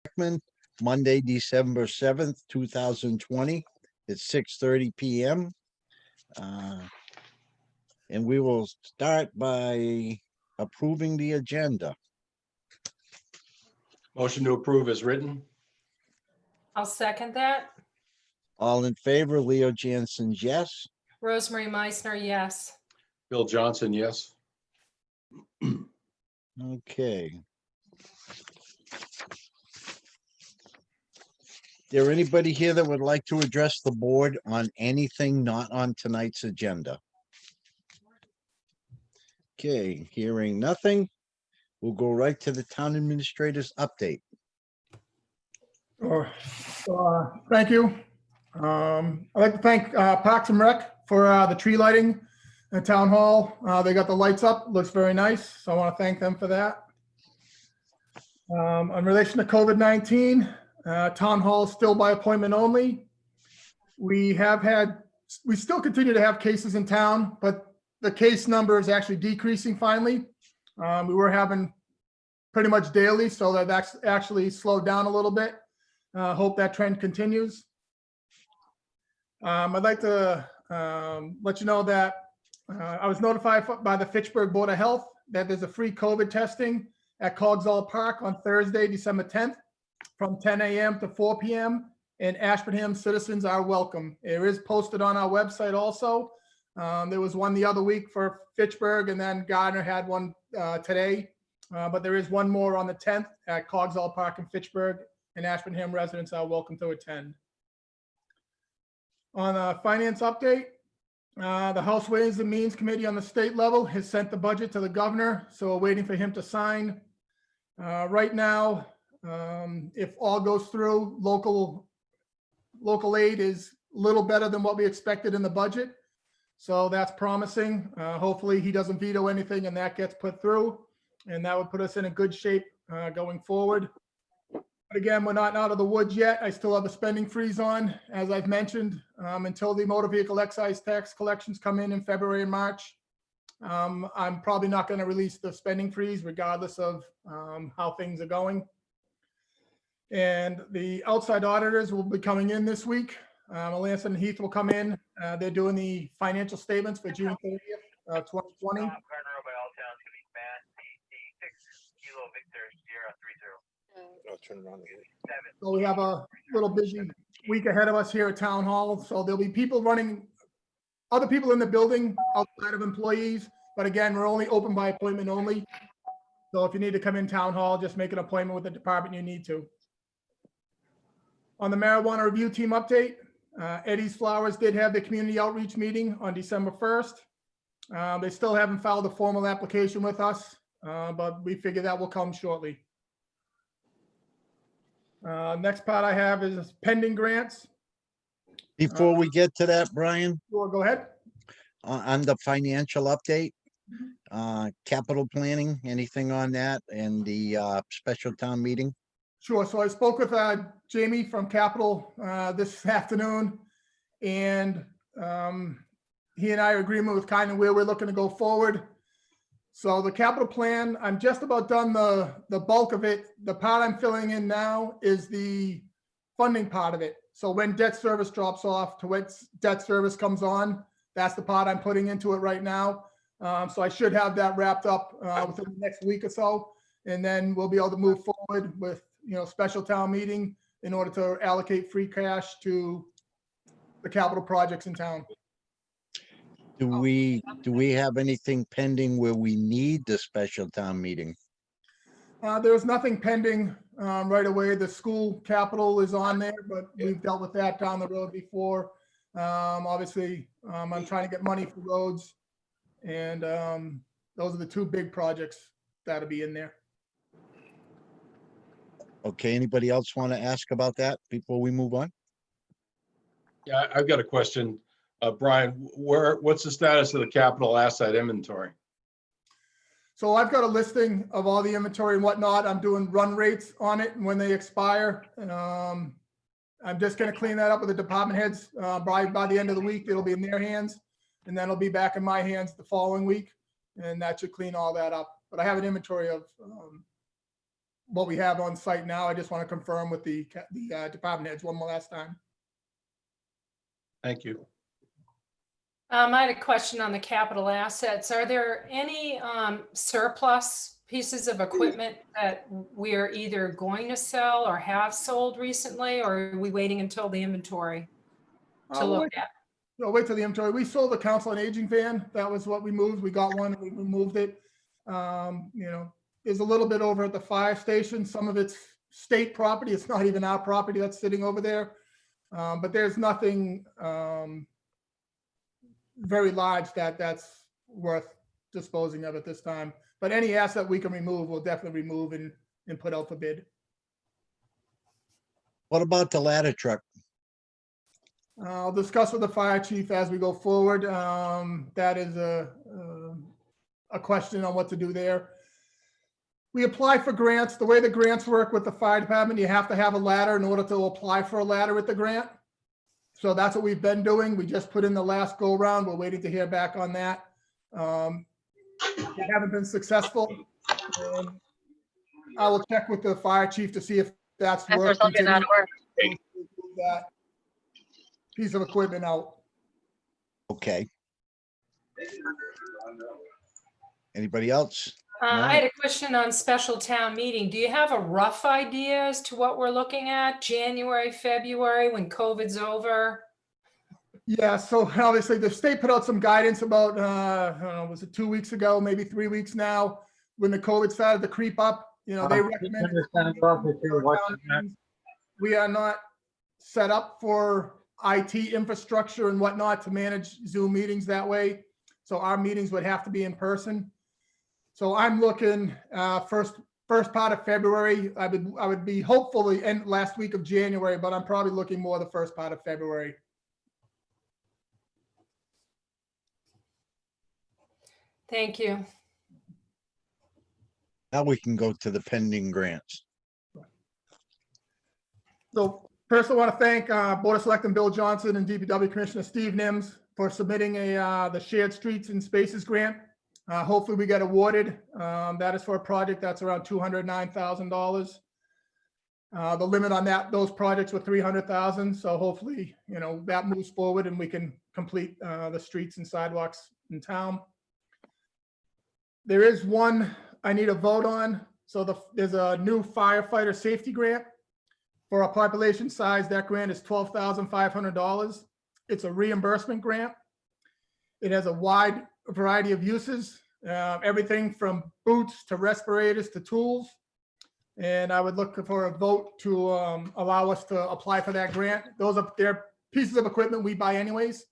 Selectmen, Monday, December 7th, 2020. It's 6:30 PM. And we will start by approving the agenda. Motion to approve is written. I'll second that. All in favor, Leo Jansen's yes. Rosemary Meisner, yes. Bill Johnson, yes. Okay. There anybody here that would like to address the board on anything not on tonight's agenda? Okay, hearing nothing, we'll go right to the town administrator's update. Thank you. I'd like to thank Parks and Rec for the tree lighting at Town Hall. They got the lights up, looks very nice, so I want to thank them for that. In relation to COVID-19, Town Hall is still by appointment only. We still continue to have cases in town, but the case number is actually decreasing finally. We were having pretty much daily, so that's actually slowed down a little bit. Hope that trend continues. I'd like to let you know that I was notified by the Fitchburg Board of Health that there's a free COVID testing at Cogswell Park on Thursday, December 10th from 10 a.m. to 4 p.m. and Ashburnham citizens are welcome. It is posted on our website also. There was one the other week for Fitchburg, and then Gardner had one today. But there is one more on the 10th at Cogswell Park in Fitchburg, and Ashburnham residents are welcome to attend. On a finance update, the House Ways and Means Committee on the state level has sent the budget to the governor, so we're waiting for him to sign. Right now, if all goes through, local aid is a little better than what we expected in the budget. So that's promising. Hopefully he doesn't veto anything and that gets put through, and that would put us in a good shape going forward. But again, we're not out of the woods yet. I still have a spending freeze on, as I've mentioned, until the motor vehicle excise tax collections come in February and March. I'm probably not going to release the spending freeze regardless of how things are going. And the outside auditors will be coming in this week. Melanson and Heath will come in. They're doing the financial statements for June 30th, 2020. So we have a little busy week ahead of us here at Town Hall. So there'll be people running, other people in the building outside of employees. But again, we're only open by appointment only. So if you need to come in Town Hall, just make an appointment with the department you need to. On the marijuana review team update, Eddie's Flowers did have the community outreach meeting on December 1st. They still haven't filed a formal application with us, but we figure that will come shortly. Next part I have is pending grants. Before we get to that, Brian, Go ahead. on the financial update, capital planning, anything on that, and the special town meeting? Sure. So I spoke with Jamie from Capital this afternoon, and he and I are in agreement with kind of where we're looking to go forward. So the capital plan, I'm just about done the bulk of it. The part I'm filling in now is the funding part of it. So when debt service drops off to when debt service comes on, that's the part I'm putting into it right now. So I should have that wrapped up within the next week or so, and then we'll be able to move forward with special town meeting in order to allocate free cash to the capital projects in town. Do we have anything pending where we need the special town meeting? There's nothing pending right away. The school capital is on there, but we've dealt with that down the road before. Obviously, I'm trying to get money for roads, and those are the two big projects that'll be in there. Okay, anybody else want to ask about that before we move on? Yeah, I've got a question. Brian, what's the status of the capital asset inventory? So I've got a listing of all the inventory and whatnot. I'm doing run rates on it and when they expire. I'm just going to clean that up with the department heads. By the end of the week, it'll be in their hands, and then it'll be back in my hands the following week, and that should clean all that up. But I have an inventory of what we have on site now. I just want to confirm with the department heads one more last time. Thank you. I had a question on the capital assets. Are there any surplus pieces of equipment that we are either going to sell or have sold recently, or are we waiting until the inventory to We'll look at? wait till the inventory. We sold the council on aging van. That was what we moved. We got one, we moved it. There's a little bit over at the fire station. Some of it's state property. It's not even our property that's sitting over there. But there's nothing very large that's worth disposing of at this time. But any asset we can remove, we'll definitely remove and put out for bid. What about the ladder truck? I'll discuss with the fire chief as we go forward. That is a question on what to do there. We apply for grants. The way the grants work with the fire department, you have to have a ladder in order to apply for a ladder with the grant. So that's what we've been doing. We just put in the last go round. We're waiting to hear back on that. We haven't been successful. I will check with the fire chief to see if that's worth continuing that piece of equipment out. Okay. Anybody else? I had a question on special town meeting. Do you have a rough idea as to what we're looking at? January, February, when COVID's over? Yeah, so obviously the state put out some guidance about, I don't know, was it 2 weeks ago, maybe 3 weeks now, when the COVID started to creep up, they recommended. We are not set up for IT infrastructure and whatnot to manage Zoom meetings that way. So our meetings would have to be in person. So I'm looking first part of February. I would be hopeful the end last week of January, but I'm probably looking more the first part of February. Thank you. Now we can go to the pending grants. So first I want to thank Board of Selectmen Bill Johnson and DPW Commissioner Steve Nims for submitting the Shared Streets and Spaces grant. Hopefully we get awarded. That is for a project that's around $209,000. The limit on those projects were $300,000. So hopefully, that moves forward and we can complete the streets and sidewalks in town. There is one I need a vote on. So there's a new firefighter safety grant. For a population size, that grant is $12,500. It's a reimbursement grant. It has a wide variety of uses, everything from boots to respirators to tools. And I would look for a vote to allow us to apply for that grant. They're pieces of equipment we buy anyways.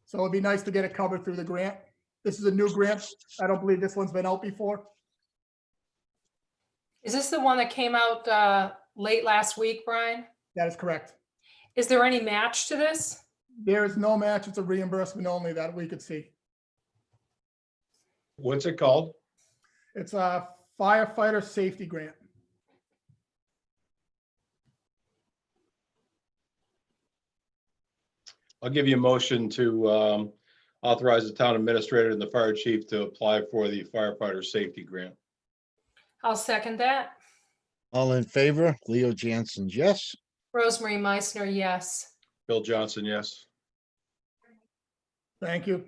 So it'd be nice to get it covered through the grant. This is a new grant. I don't believe this one's been out before. Is this the one that came out late last week, Brian? That is correct. Is there any match to this? There is no match. It's a reimbursement only that we could see. What's it called? It's a firefighter safety grant. I'll give you a motion to authorize the town administrator and the fire chief to apply for the firefighter safety grant. I'll second that. All in favor? Leo Jansen, yes. Rosemary Meissner, yes. Bill Johnson, yes. Thank you.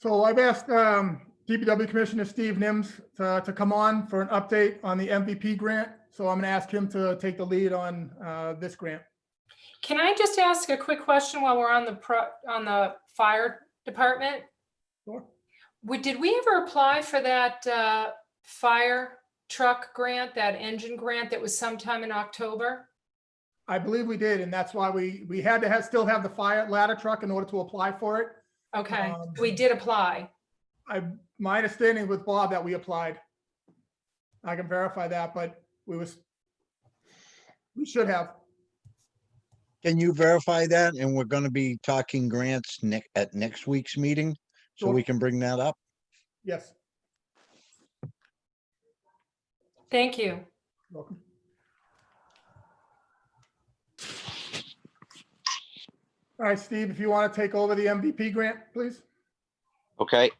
So I've asked DPW Commissioner Steve Nims to come on for an update on the MVP grant. So I'm going to ask him to take the lead on this grant. Can I just ask a quick question while we're on the fire department? Sure. Did we ever apply for that fire truck grant, that engine grant that was sometime in October? I believe we did, and that's why we had to still have the fire ladder truck in order to apply for it. Okay, we did apply. My understanding with Bob that we applied. I can verify that, but we should have. Can you verify that? And we're gonna be talking grants at next week's meeting, so Sure. we can bring that up. Yes. Thank you. Welcome. All right, Steve, if you want to take over the MVP grant, please. Okay,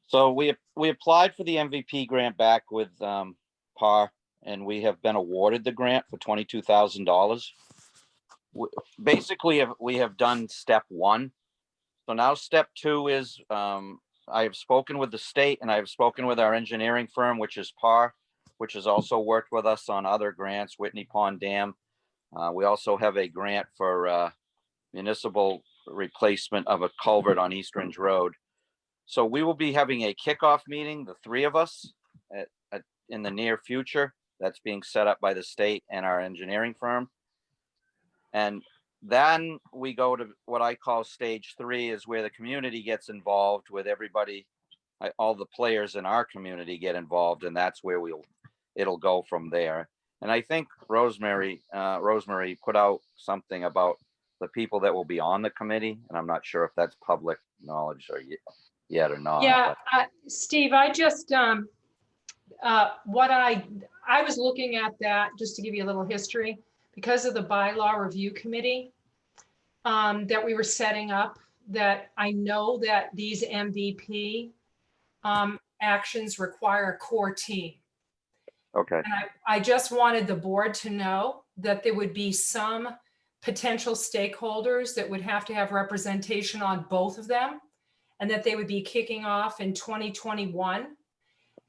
so we applied for the MVP grant back with PAR and we have been awarded the grant for $22,000. Basically, we have done step one. So now step two is, I have spoken with the state and I have spoken with our engineering firm, which is PAR, which has also worked with us on other grants, Whitney Pond Dam. We also have a grant for municipal replacement of a culvert on East Ridge Road. So we will be having a kickoff meeting, the three of us, in the near future. That's being set up by the state and our engineering firm. And then we go to what I call stage three, is where the community gets involved with everybody. All the players in our community get involved, and that's where it'll go from there. And I think Rosemary put out something about the people that will be on the committee, and I'm not sure if that's public knowledge or yet or not. Yeah, Steve, I just, what I was looking at that, just to give you a little history, because of the bylaw review committee that we were setting up, that I know that these MVP actions require a core team. Okay. And I just wanted the board to know that there would be some potential stakeholders that would have to have representation on both of them, and that they would be kicking off in 2021.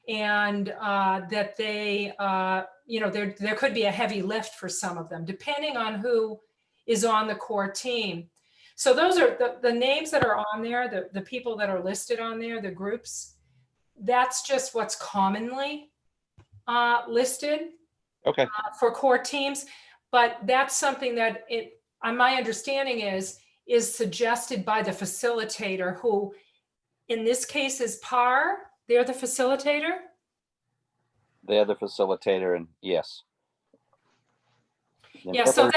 And that they, there could be a heavy lift for some of them, depending on who is on the core team. So those are the names that are on there, the people that are listed on there, the groups. That's just what's commonly listed for core teams. But that's something that my understanding is suggested by the facilitator, who in this case is PAR. They're the facilitator? They're the facilitator, and yes. Yeah, so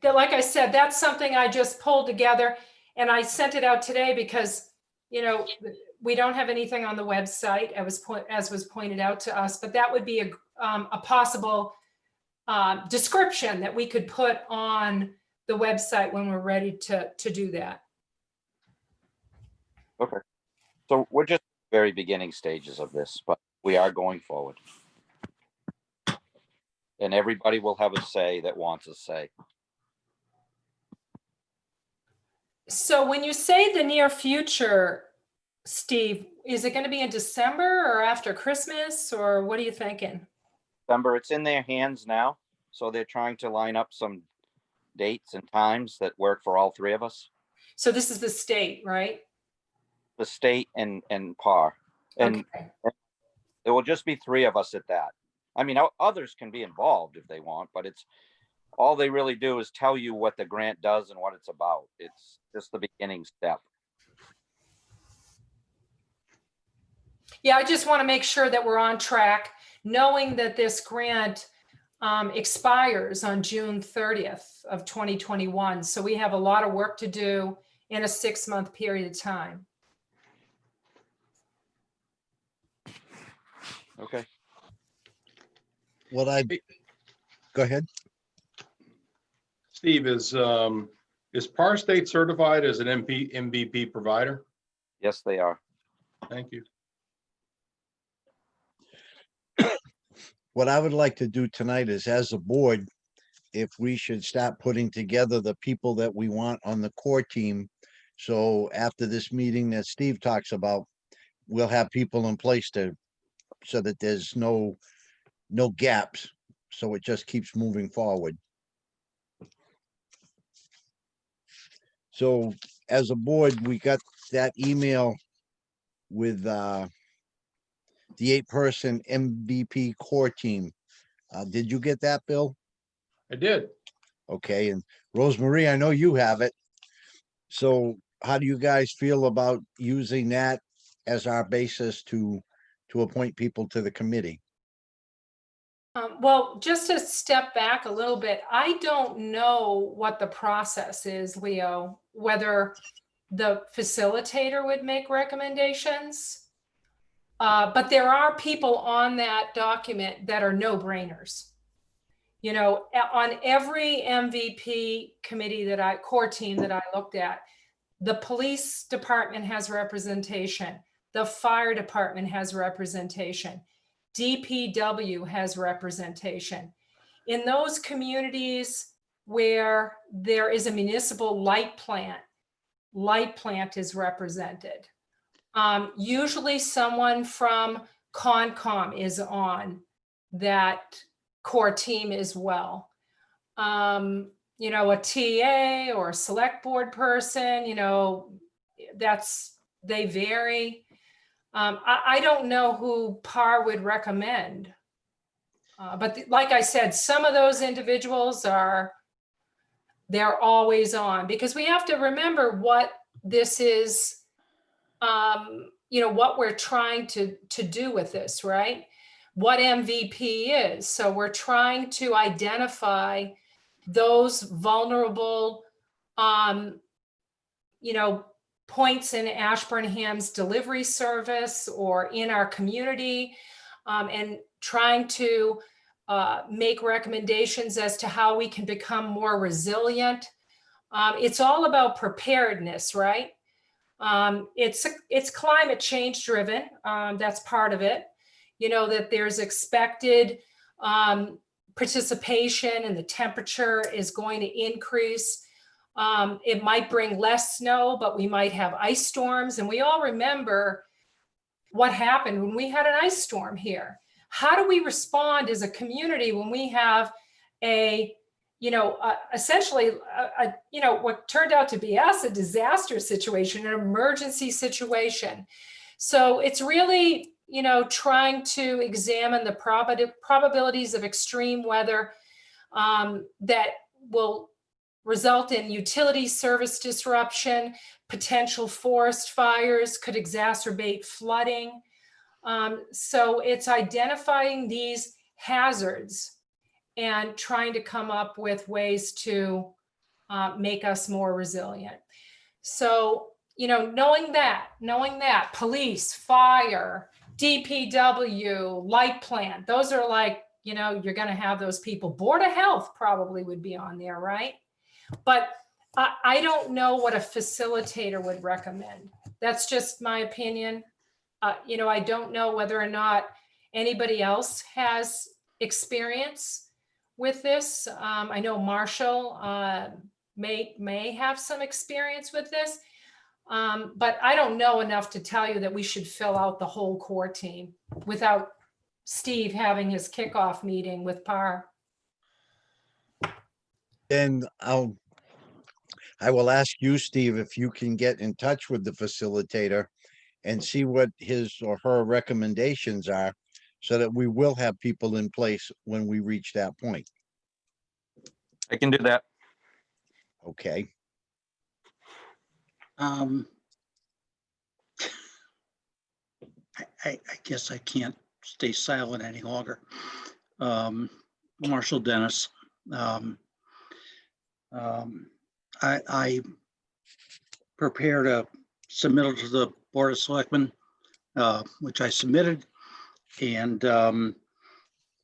like I said, that's something I just pulled together, and I sent it out today because, we don't have anything on the website, as was pointed out to us, but that would be a possible description that we could put on the website when we're ready to do that. Okay. So we're just very beginning stages of this, but we are going forward. And everybody will have a say that wants a say. So when you say the near future, Steve, is it going to be in December or after Christmas, or what are you thinking? December, it's in their hands now. So they're trying to line up some dates and times that work for all three of us. So this is the state, right? The state and PAR. And okay. There will just be three of us at that. I mean, others can be involved if they want, but it's all they really do is tell you what the grant does and what it's about. It's just the beginning step. Yeah, I just want to make sure that we're on track, knowing that this grant expires on June 30th of 2021. So we have a lot of work to do in a 6-month period of time. Okay. Go ahead. Steve, is PAR State certified as an MVP provider? Yes, they are. Thank you. What I would like to do tonight is, as a board, if we should start putting together the people that we want on the core team. So after this meeting that Steve talks about, we'll have people in place so that there's no gaps. So it just keeps moving forward. So as a board, we got that email with the 8-person MVP core team. Did you get that, Bill? I did. Okay, and Rosemarie, I know you have it. So how do you guys feel about using that as our basis to appoint people to the committee? Well, just to step back a little bit, I don't know what the process is, Leo, whether the facilitator would make recommendations. But there are people on that document that are no-brainers. On every MVP committee core team that I looked at, the police department has representation. The fire department has representation. DPW has representation. In those communities where there is a municipal light plant is represented. Usually someone from Concom is on that core team as well. You know, a TA or a select board person, you know, they vary. I don't know who PAR would recommend. But like I said, some of those individuals they're always on, because we have to remember what this is, you know, what we're trying to do with this, right? What MVP is. So we're trying to identify those vulnerable, you know, points in Ashburnham's delivery service or in our community, and trying to make recommendations as to how we can become more resilient. It's all about preparedness, right? It's climate change driven. That's part of it. You know, that there's expected participation and the temperature is going to increase. It might bring less snow, but we might have ice storms. And we all remember what happened when we had an ice storm here. How do we respond as a community when we have essentially, you know, what turned out to be a disaster situation, an emergency situation? So it's really, you know, trying to examine the probabilities of extreme weather that will result in utility service disruption, potential forest fires, could exacerbate flooding. So it's identifying these hazards and trying to come up with ways to make us more resilient. So, you know, knowing that police, fire, DPW, light plant, those are like, you know, you're going to have those people. Board of Health probably would be on there, right? But I don't know what a facilitator would recommend. That's just my opinion. You know, I don't know whether or not anybody else has experience with this. I know Marshall may have some experience with this, but I don't know enough to tell you that we should fill out the whole core team without Steve having his kickoff meeting with PAR. Then I will ask you, Steve, if you can get in touch with the facilitator and see what his or her recommendations are, so that we will have people in place when we reach that point. I can do that. Okay. I guess I can't stay silent any longer. Marshall Dennis. I prepared a submittal to the Board of Selectmen, which I submitted. And I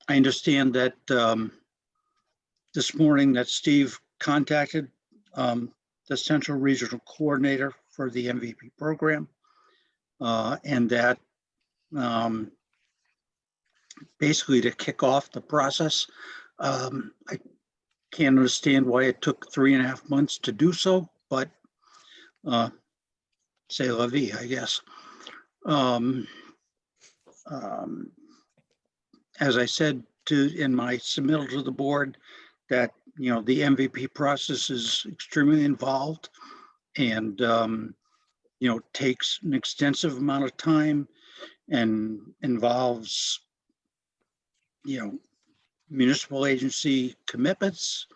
understand that this morning that Steve contacted the Central Regional Coordinator for the MVP program, and that basically to kick off the process. I can't understand why it took 3.5 months to do so, but c'est la vie, I guess. As I said in my submittal to the board, that, you know, the MVP process is extremely involved and, you know, takes an extensive amount of time and involves, you know, municipal agency commitments.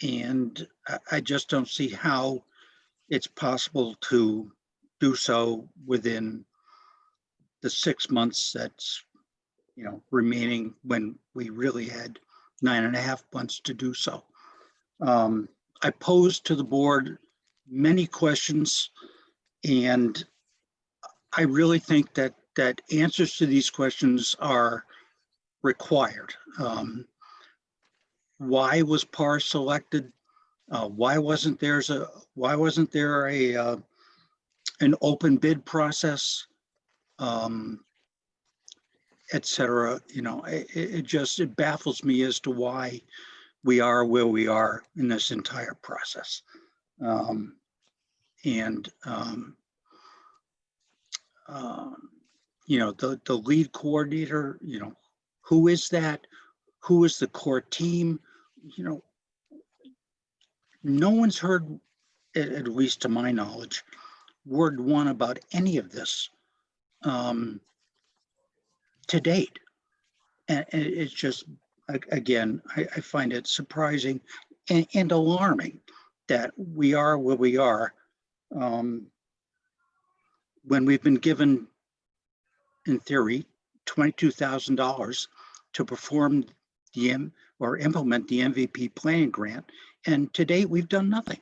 And I just don't see how it's possible to do so within the 6 months that's, you know, remaining, when we really had 9.5 months to do so. I posed to the board many questions, and I really think that answers to these questions are required. Why was PAR selected? Why wasn't there an open bid process? et cetera. You know, it baffles me as to why we are where we are in this entire process. And you know, the lead coordinator, you know, who is that? Who is the core team? You know, no one's heard, at least to my knowledge, word one about any of this to date. And it's just, again, I find it surprising and alarming that we are where we are when we've been given, in theory, $22,000 to perform or implement the MVP planning grant. And to date, we've done nothing.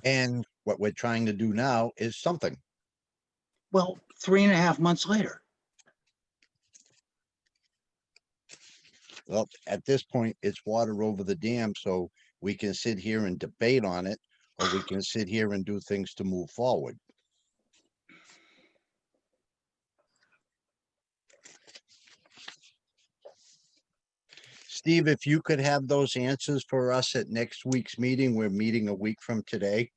And what we're trying to do now is something. Well, 3.5 months later. Well, at this point, it's water over the dam, so we can sit here and debate on it, or we can sit here and do things to move forward. Steve, if you could have those answers for us at next week's meeting, we're meeting a week from today,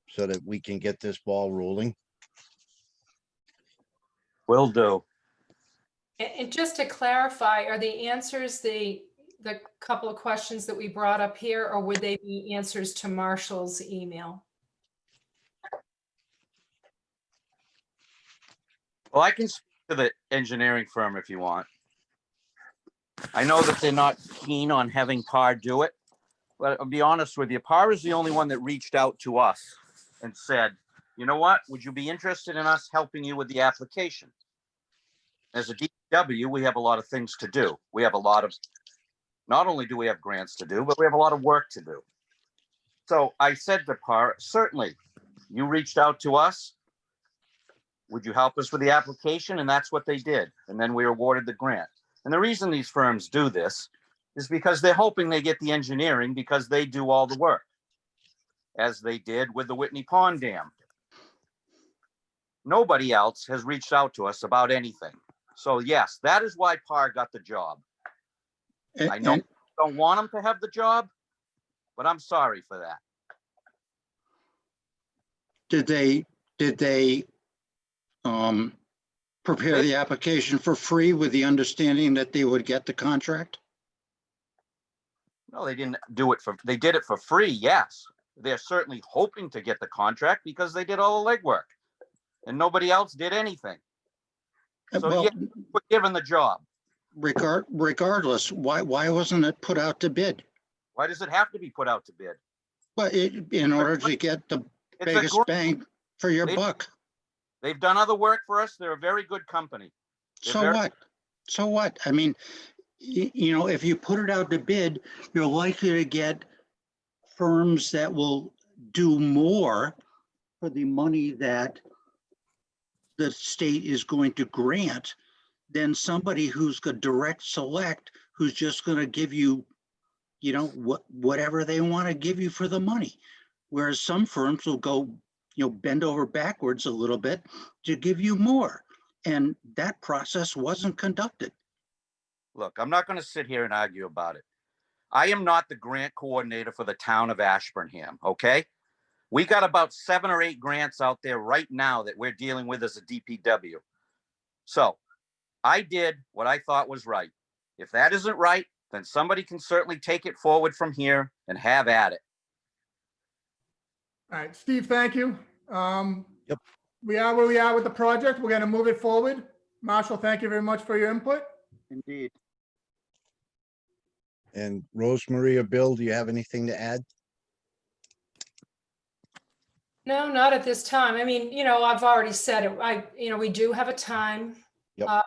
so that we can get this ball rolling. Will do. And just to clarify, are the answers the couple of questions that we brought up here, or would they be answers to Marshall's email? Well, I can speak to the engineering firm if you want. I know that they're not keen on having PAR do it, but I'll be honest with you, PAR is the only one that reached out to us and said, you know what, would you be interested in us helping you with the application? As a DPW, we have a lot of things to do. We have a lot of, not only do we have grants to do, but we have a lot of work to do. So I said to PAR, certainly, you reached out to us. Would you help us with the application? And that's what they did. And then we awarded the grant. And the reason these firms do this is because they're hoping they get the engineering because they do all the work, as they did with the Whitney Pond Dam. Nobody else has reached out to us about anything. So yes, that is why PAR got the job. I know you don't want them to have the job, but I'm sorry for that. Did they prepare the application for free with the understanding that they would get the contract? No, they didn't do it they did it for free, yes. They're certainly hoping to get the contract because they did all the legwork and nobody else did anything. So Well, yeah, we're given the job. regardless, why wasn't it put out to bid? Why does it have to be put out to bid? But in order to get the It's a biggest grant. bang for your buck. They've done other work for us. They're a very good company. They're So very- what? So what? I mean, you know, if you put it out to bid, you're likely to get firms that will do more for the money that the state is going to grant than somebody who's got direct select, who's just going to give you, you know, whatever they want to give you for the money. Whereas some firms will go, you know, bend over backwards a little bit to give you more. And that process wasn't conducted. Look, I'm not going to sit here and argue about it. I am not the grant coordinator for the town of Ashburnham, okay? We got about 7 or 8 grants out there right now that we're dealing with as a DPW. So I did what I thought was right. If that isn't right, then somebody can certainly take it forward from here and have at it. All right, Steve, thank you. Yep. We are where we are with the project. We're gonna move it forward. Marshall, thank you very much for your input. Indeed. And Rosemary or Bill, do you have anything to add? No, not at this time. I mean, I've already said it. We do have a time, Yep.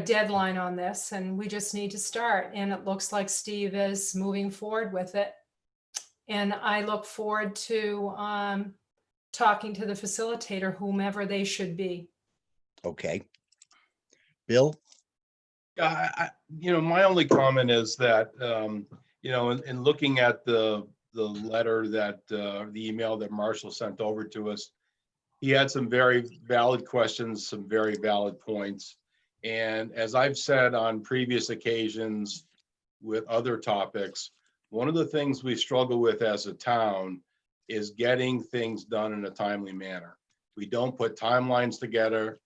Deadline on this, and we just need to start. And it looks like Steve is moving forward with it. And I look forward to talking to the facilitator, whomever they should be. Okay. Bill? My only comment is that, in looking at the letter that, the email that Marshall sent over to us, He had some very valid questions, some very valid points. And as I've said on previous occasions with other topics, one of the things we struggle with as a town is getting things done in a timely manner. We don't put timelines together.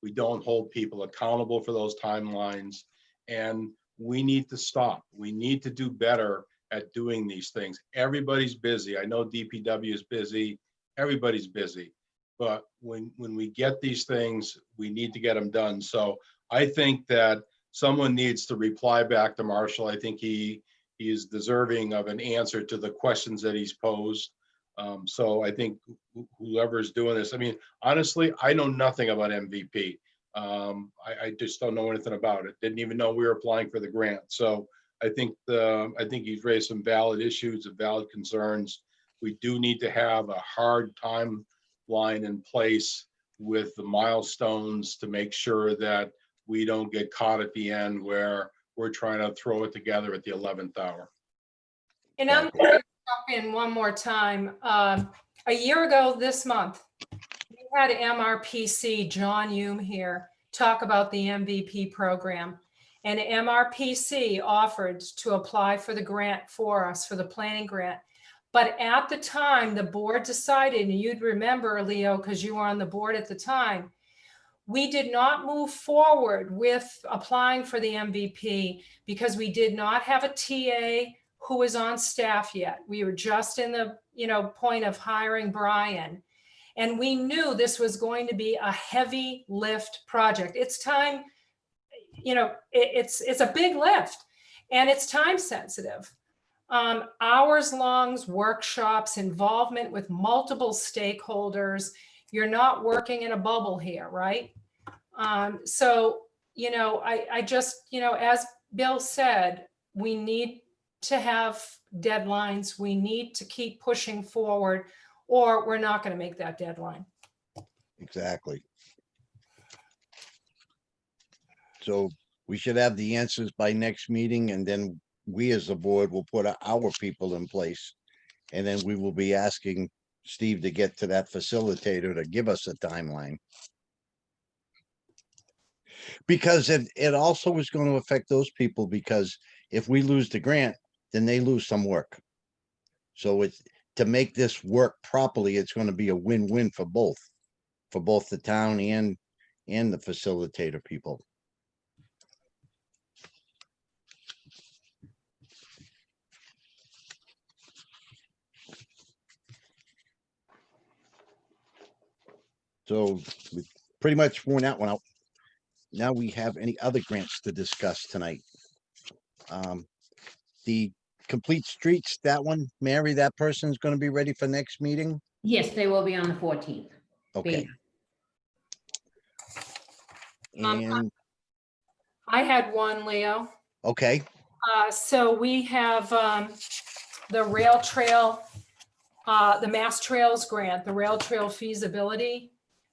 We don't hold people accountable for those timelines. And we need to stop. We need to do better at doing these things. Everybody's busy. I know DPW is busy. Everybody's busy. But when we get these things, we need to get them done. So I think that someone needs to reply back to Marshall. I think he is deserving of an answer to the questions that he's posed. So I think whoever's doing this, I mean, honestly, I know nothing about MVP. I just don't know anything about it. Didn't even know we were applying for the grant. So I think he's raised some valid issues and valid concerns. We do need to have a hard timeline in place with the milestones to make sure that we don't get caught at the end where we're trying to throw it together at the 11th hour. And I'm going to jump in one more time. A year ago this month, we had MRPC, John Hume here, talk about the MVP program. And MRPC offered to apply for the grant for us, for the planning grant. But at the time, the board decided, and you'd remember, Leo, because you were on the board at the time, we did not move forward with applying for the MVP because we did not have a TA who was on staff yet. We were just in the point of hiring Brian. And we knew this was going to be a heavy lift project. It's time, it's a big lift and it's time sensitive. Hours long workshops, involvement with multiple stakeholders. You're not working in a bubble here, right? So, I just, as Bill said, we need to have deadlines. We need to keep pushing forward, or we're not going to make that deadline. Exactly. So we should have the answers by next meeting, and then we as a board will put our people in place. And then we will be asking Steve to get to that facilitator to give us a timeline. Because it also is going to affect those people, because if we lose the grant, then they lose some work. So it's to make this work properly, it's going to be a win-win for both the town and the facilitator people. So we pretty much worn that one out. Now we have any other grants to discuss tonight. The complete streets, that one, Mary, that person's going to be ready for next meeting. Yes, they will be on the 14th. Okay. And I had one, Leo. okay, So we have the rail trail, the Mass Trails grant, the rail trail feasibility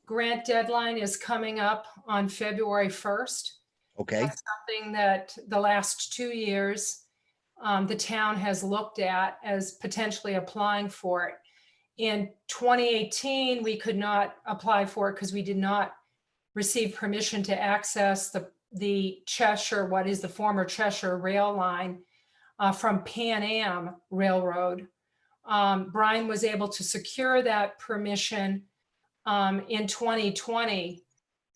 grant deadline is coming up on February 1st. okay, That's something that the last 2 years, the town has looked at as potentially applying for it. In 2018, we could not apply for it because we did not receive permission to access the Cheshire, what is the former Cheshire rail line from Pan Am Railroad. Brian was able to secure that permission in 2020.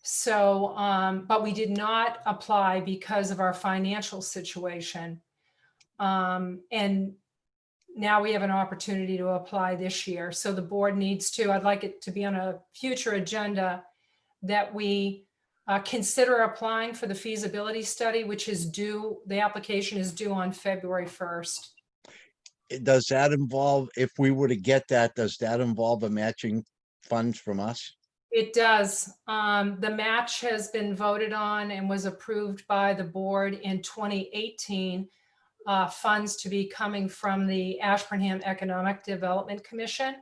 So, but we did not apply because of our financial situation. And now we have an opportunity to apply this year. So the board needs to, I'd like it to be on a future agenda that we consider applying for the feasibility study, which is due, the application is due on February 1st. does that involve, if we were to get that, does that involve a matching funds from us? It does. The match has been voted on and was approved by the board in 2018. Funds to be coming from the Ashburnham Economic Development Commission.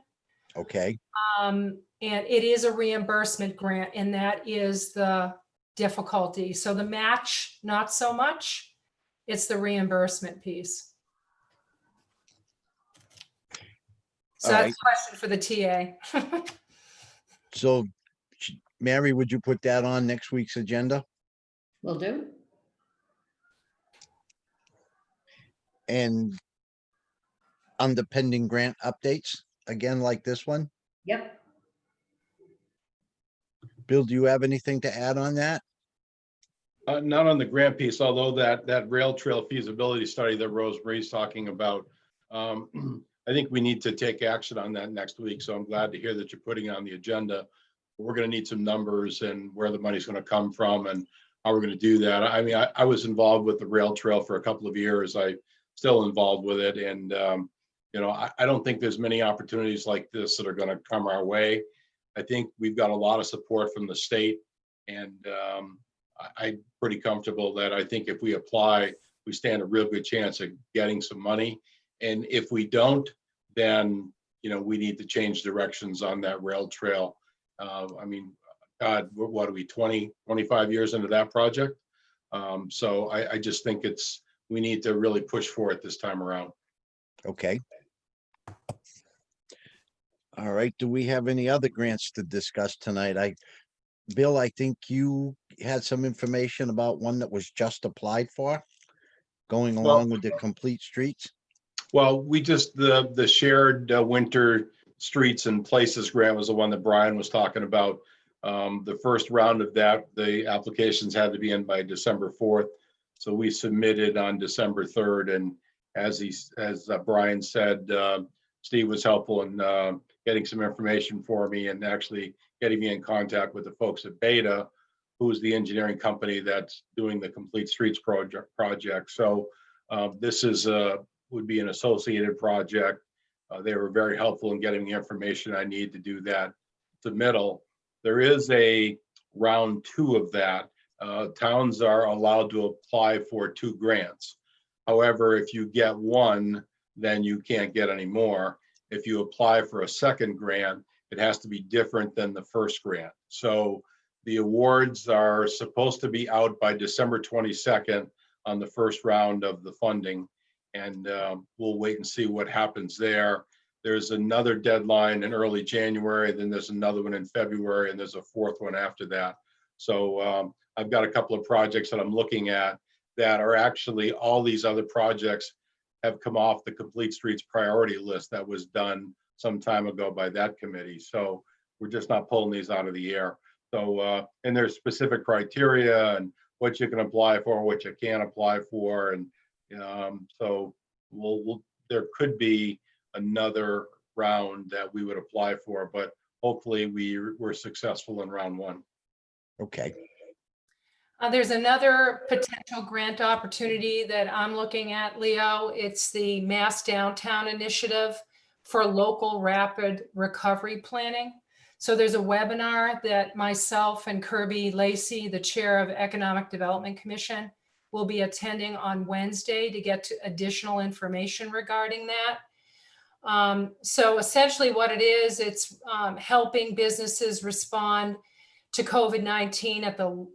Okay, And it is a reimbursement grant, and that is the difficulty. So the match, not so much. It's the reimbursement piece. So All that's right. a question for the TA. So, Mary, would you put that on next week's agenda? Will do. And under pending grant updates, again, like this one? Yep. Bill, do you have anything to add on that? Not on the grant piece, although that rail trail feasibility study that Rosemary's talking about. I think we need to take action on that next week. So I'm glad to hear that you're putting it on the agenda. We're going to need some numbers and where the money's going to come from and how we're going to do that. I mean, I was involved with the rail trail for a couple of years. I'm still involved with it. And, you know, I don't think there's many opportunities like this that are going to come our way. I think we've got a lot of support from the state. And I'm pretty comfortable that I think if we apply, we stand a real good chance of getting some money. And if we don't, then, you know, we need to change directions on that rail trail. I mean, God, what are we, 20, 25 years into that project? So I just think we need to really push for it this time around. Okay. All right, do we have any other grants to discuss tonight? Bill, I think you had some information about one that was just applied for, going Well- along with the complete streets. Well, we just, the shared winter streets and places grant was the one that Brian was talking about. The first round of that, the applications had to be in by December 4th. So we submitted on December 3rd. And as Brian said, Steve was helpful in getting some information for me and actually getting me in contact with the folks at Beta, who's the engineering company that's doing the Complete Streets project. So this would be an associated project. They were very helpful in getting the information I need to do that submittal. There is a round 2 of that. Towns are allowed to apply for 2 grants. However, if you get one, then you can't get any more. If you apply for a second grant, it has to be different than the first grant. So the awards are supposed to be out by December 22nd on the first round of the funding. And we'll wait and see what happens there. There's another deadline in early January, then there's another one in February, and there's a 4th one after that. So I've got a couple of projects that I'm looking at that are actually, all these other projects have come off the Complete Streets priority list that was done some time ago by that committee. So we're just not pulling these out of the air. So, and there's specific criteria and what you can apply for, what you can't apply for. And so there could be another round that we would apply for, but hopefully we were successful in round 1. Okay, There's another potential grant opportunity that I'm looking at, Leo. It's the Mass Downtown Initiative for Local Rapid Recovery Planning. So there's a webinar that myself and Kirby Lacey, the chair of Economic Development Commission, will be attending on Wednesday to get to additional information regarding that. So essentially what it is, it's helping businesses respond to COVID-19 at the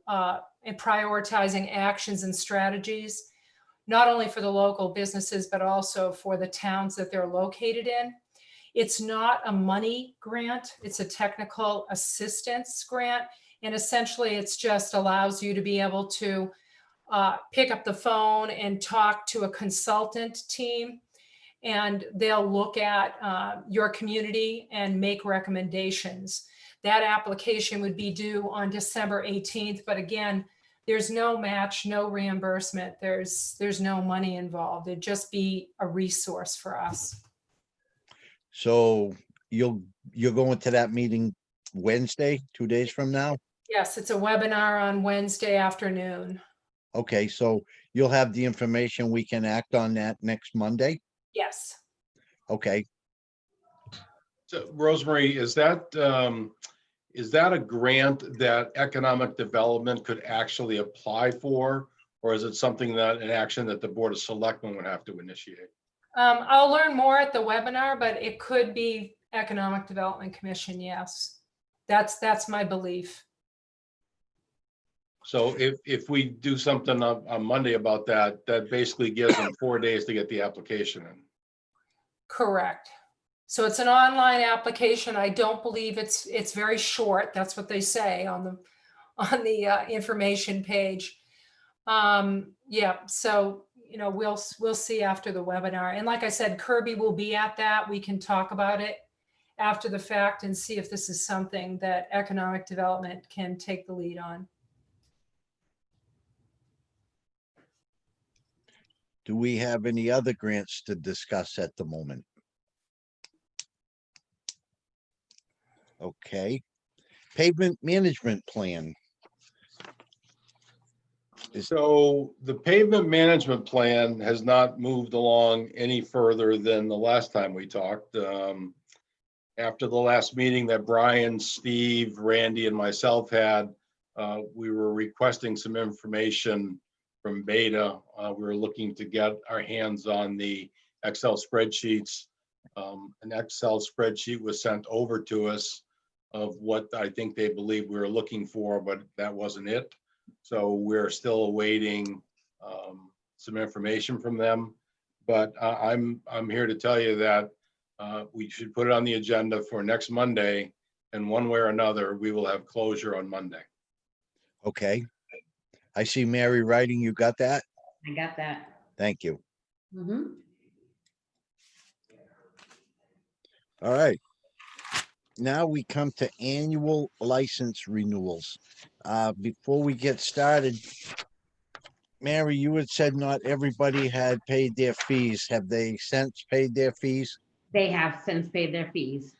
and prioritizing actions and strategies, not only for the local businesses, but also for the towns that they're located in. It's not a money grant, it's a technical assistance grant. And essentially it's just allows you to be able to pick up the phone and talk to a consultant team, and they'll look at your community and make recommendations. That application would be due on December 18th, but again, there's no match, no reimbursement. There's no money involved. It'd just be a resource for us. so you're going to that meeting Wednesday, 2 days from now? Yes, it's a webinar on Wednesday afternoon. Okay, so you'll have the information, we can act on that next Monday? Yes. Okay, So Rosemary, is that a grant that economic development could actually apply for? Or is it something that an action that the Board of Selectmen would have to initiate? I'll learn more at the webinar, but it could be Economic Development Commission, yes. That's my belief. So if we do something on Monday about that, that basically gives them 4 days to get the application in. Correct. So it's an online application. I don't believe it's very short. That's what they say on the information page. Yeah, so, we'll see after the webinar. And like I said, Kirby will be at that. We can talk about it after the fact and see if this is something that economic development can take the lead on. Do we have any other grants to discuss at the moment? Okay. Pavement management plan. So the pavement management plan has not moved along any further than the last time we talked. After the last meeting that Brian, Steve, Randy, and myself had, we were requesting some information from Beta. We were looking to get our hands on the Excel spreadsheets. An Excel spreadsheet was sent over to us of what I think they believe we were looking for, but that wasn't it. So we're still awaiting some information from them. But I'm here to tell you that we should put it on the agenda for next Monday, and one way or another, we will have closure on Monday. Okay. I see Mary writing. You got that? I got that. Thank you. Mhm. All right. Now we come to annual license renewals. Before we get started, Mary, you had said not everybody had paid their fees. Have they since paid their fees? They have since paid their fees.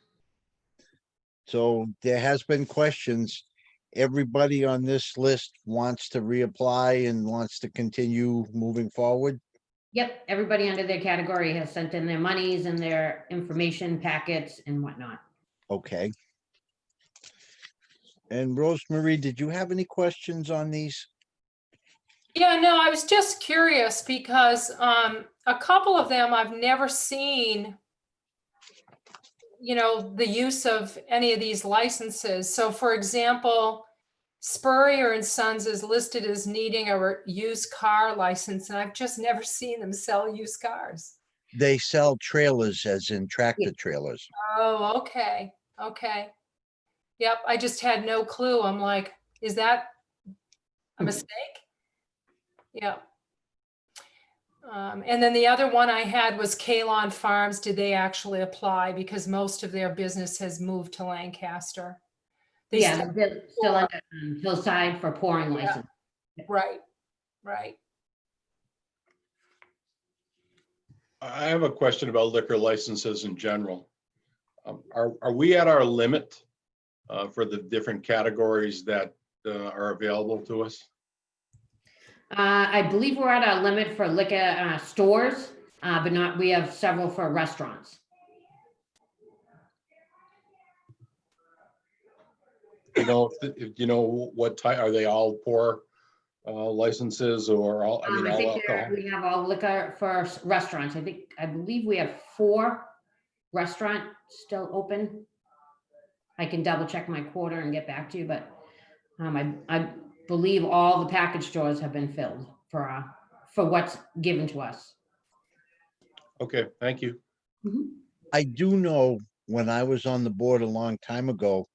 So there has been questions. Everybody on this list wants to reapply and wants to continue moving forward. Yep, everybody under their category has sent in their monies and their information packets and whatnot. Okay. And Rosemary, did you have any questions on these? Yeah, no, I was just curious because a couple of them I've never seen, the use of any of these licenses. So for example, Spurrier and Sons is listed as needing a used car license, and I've just never seen them sell used cars. They sell trailers as in tractor trailers. Oh, okay. Okay. Yep. I just had no clue. I'm like, is that a mistake? Yep. And then the other one I had was Kalon Farms. Did they actually apply? Because most of their business has moved to Lancaster. They Yeah, still- they're still under Hillside for pouring Yeah. license. right, right. I have a question about liquor licenses in general. Are we at our limit for the different categories that are available to us? I believe we're at our limit for liquor stores, but not, we have several for restaurants. If you know what type, are they all pour licenses or all, I mean, I all think alcohol? we have all liquor for restaurants. I believe we have 4 restaurants still open. I can double check my quarter and get back to you, but I believe all the package stores have been filled for what's given to us. Okay, thank you. Mhm. I do know when I was on the board a long time ago,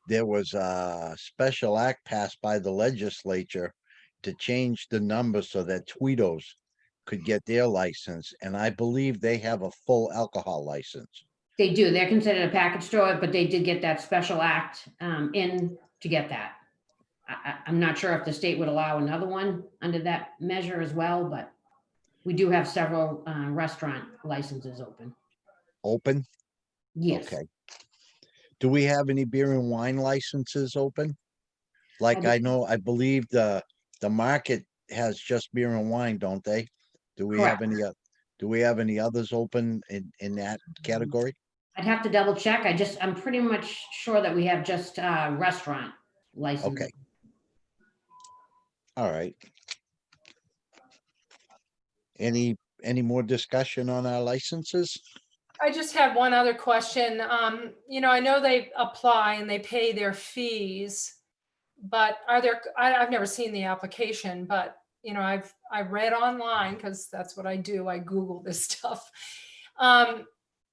there was a special act passed by the legislature to change the number so that Tweedos could get their license. And I believe they have a full alcohol license. They do. They're considered a package store, but they did get that special act in to get that. I'm not sure if the state would allow another one under that measure as well, but we do have several restaurant licenses open. Open? Yes. Okay. Do we have any beer and wine licenses open? Like do- I believe the market has just beer and wine, don't they? Do we have Correct. do we have any others open in that category? I'd have to double check. I'm pretty much sure that we have just restaurant license. Okay. All right. Any more discussion on our licenses? I just had one other question. I know they apply and they pay their fees, but I've never seen the application, but I read online because that's what I do. I Google this stuff.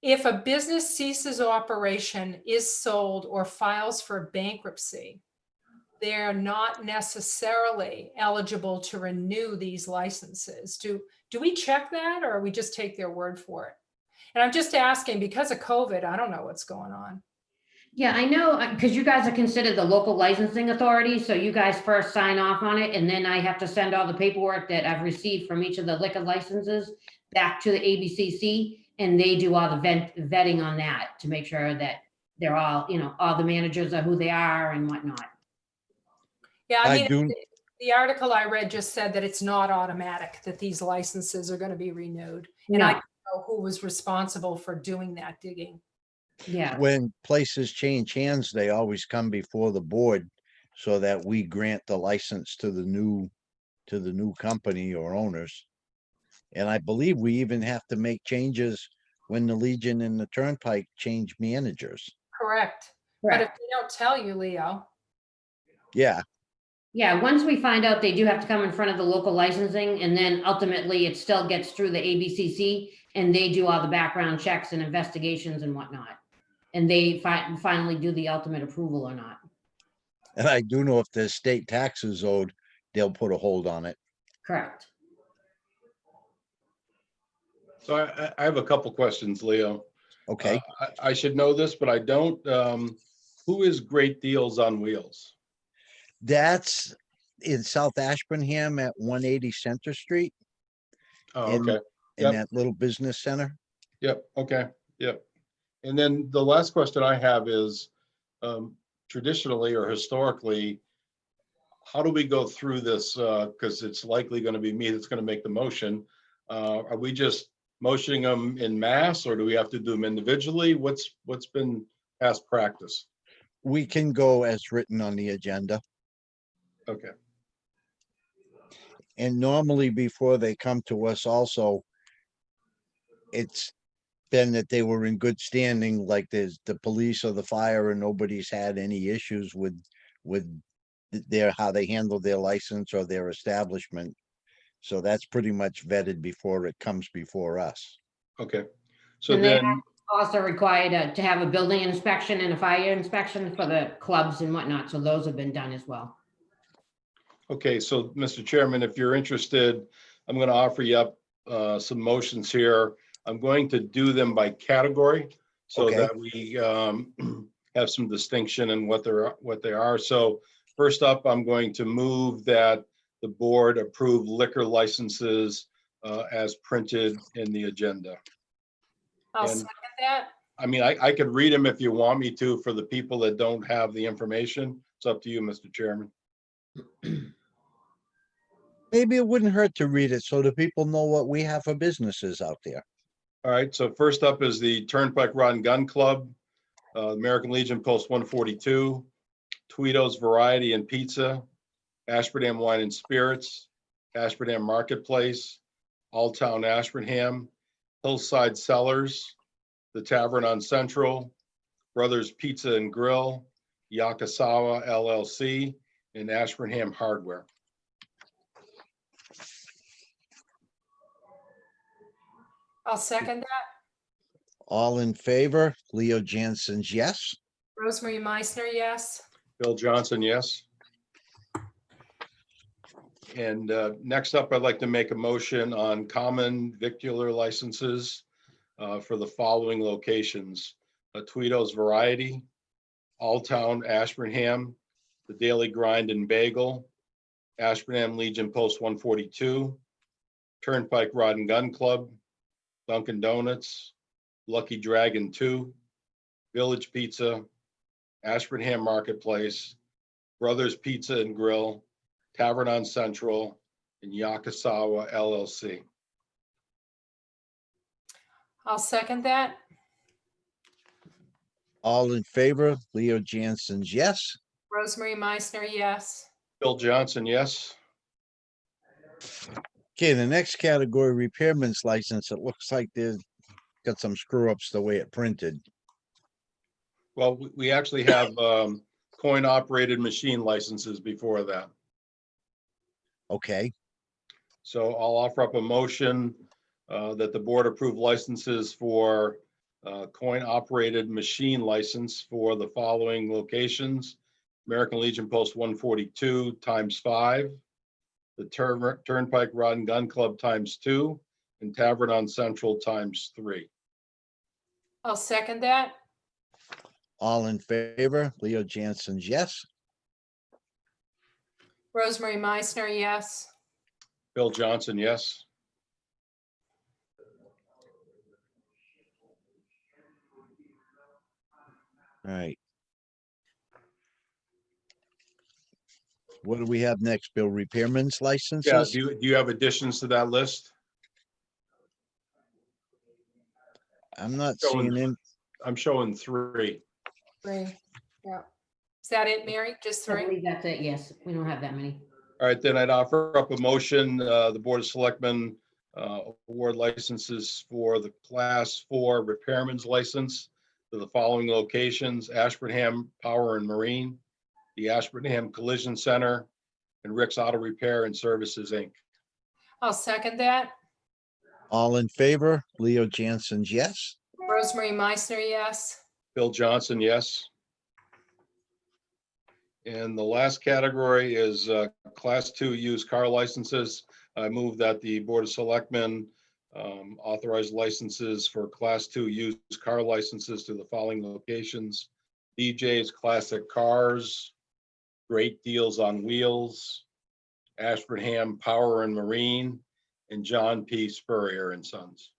if a business ceases operation, is sold, or files for bankruptcy, they're not necessarily eligible to renew these licenses. Do we check that, or we just take their word for it? And I'm just asking because of COVID, I don't know what's going on. Yeah, I know, because you guys are considered the local licensing authority, so you guys first sign off on it, and then I have to send all the paperwork that I've received from each of the liquor licenses back to the ABCC, and they do all the vetting on that to make sure that they're all, all the managers are who they are and whatnot. Yeah, I I mean, do- the article I read just said that it's not automatic that these licenses are going to be renewed. And I No, don't know who was responsible for doing that digging. yeah, When places change hands, they always come before the board so that we grant the license to the new company or owners. And I believe we even have to make changes when the Legion and the Turnpike change managers. Correct. But if correct. they don't tell you, Leo, Yeah, Yeah, once we find out, they do have to come in front of the local licensing, and then ultimately it still gets through the ABCC, and they do all the background checks and investigations and whatnot. And they finally do the ultimate approval or not. and I do know if there's state taxes owed, they'll put a hold on it. Correct. So I have a couple questions, Leo. Okay, I should know this, but I don't. Who is Great Deals on Wheels? that's in South Ashburnham at 180 Center Street Oh, in, okay. in Yep. that little business center. Yep. Okay. Yep. And then the last question I have is, traditionally or historically, how do we go through this? Because it's likely going to be me that's going to make the motion. Are we just motioning them in mass, or do we have to do them individually? What's been past practice? We can go as written on the agenda. Okay. And normally before they come to us also, it's been that they were in good standing, like there's the police or the fire, and nobody's had any issues with how they handle their license or their establishment. So that's pretty much vetted before it comes before us. Okay. So And they then, Also required to have a building inspection and a fire inspection for the clubs and whatnot, so those have been done as well. okay, so Mr. Chairman, if you're interested, I'm going to offer you up some motions here. I'm going to do them by category so Okay. that we have some distinction in what they are. So first up, I'm going to move that the board approve liquor licenses as printed in the agenda. I'll And- second that. I mean, I could read them if you want me to for the people that don't have the information. It's up to you, Mr. Chairman. Maybe it wouldn't hurt to read it so that people know what we have for businesses out there. All right, so first up is the Turnpike Rod and Gun Club, American Legion Post 142, Tweedo's Variety and Pizza, Ashburnham Wine and Spirits, Ashburnham Marketplace, All Town Ashburnham, Hillside Cellars, The Tavern on Central, Brothers Pizza and Grill, Yakasawa LLC, and Ashburnham Hardware. I'll second that. All in favor? Leo Jansen's yes. Rosemary Meisner, yes. Bill Johnson, yes. And next up, I'd like to make a motion on common victular licenses for the following locations: Tweedo's Variety, All Town Ashburnham, The Daily Grind and Bagel, Ashburnham Legion Post 142, Turnpike Rod and Gun Club, Dunkin' Donuts, Lucky Dragon 2, Village Pizza, Ashburnham Marketplace, Brothers Pizza and Grill, Tavern on Central, and Yakasawa LLC. I'll second that. All in favor? Leo Jansen's yes. Rosemary Meisner, yes. Bill Johnson, yes. Okay, the next category, repairman's license. It looks like there's got some screw ups the way it printed. Well, we actually have coin operated machine licenses before that. Okay, So I'll offer up a motion that the board approve licenses for coin-operated machine license for the following locations: American Legion Post 142 ×5, the Turnpike Rod and Gun Club ×2, and Tavern on Central ×3. I'll second that. All in favor? Leo Jansen's yes. Rosemary Meisner, yes. Bill Johnson, yes. All right. What do we have next, Bill? Repairman's Yeah, licenses? do you have additions to that list? I'm not Showing- seeing in. I'm showing 3. 3. Yeah. Is that it, Mary? Just I 3? believe that's it. Yes, we don't have that many. All right, then I'd offer up a motion, the Board of Selectmen award licenses for the Class 4 repairman's license to the following locations: Ashburnham Power and Marine, the Ashburnham Collision Center, and Rick's Auto Repair and Services, Inc. I'll second that. All in favor? Leo Jansen's yes. Rosemary Meisner, yes. Bill Johnson, yes. And the last category is Class 2 used car licenses. I move that the Board of Selectmen authorize licenses for Class 2 used car licenses to the following locations: DJ's Classic Cars, Great Deals on Wheels, Ashburnham Power and Marine, and John P. Spurrier and Sons.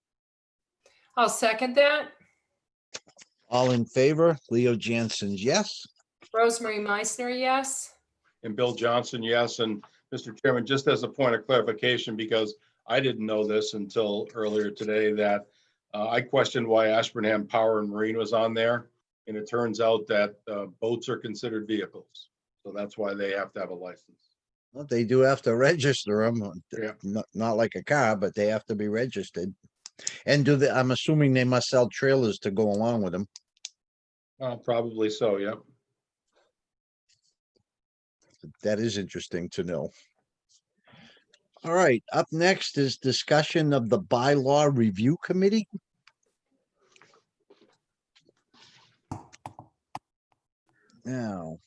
I'll second that. All in favor? Leo Jansen's yes. Rosemary Meisner, yes. And Bill Johnson, yes. And Mr. Chairman, just as a point of clarification, because I didn't know this until earlier today, that I questioned why Ashburnham Power and Marine was on there. And it turns out that boats are considered vehicles. So that's why they have to have a license. Well, they do have to register them. Yeah. Not like a car, but they have to be registered. And do they, I'm assuming they must sell trailers to go along with them. Probably so, yeah. That is interesting to know. All right, up next is discussion of the bylaw review committee. Now,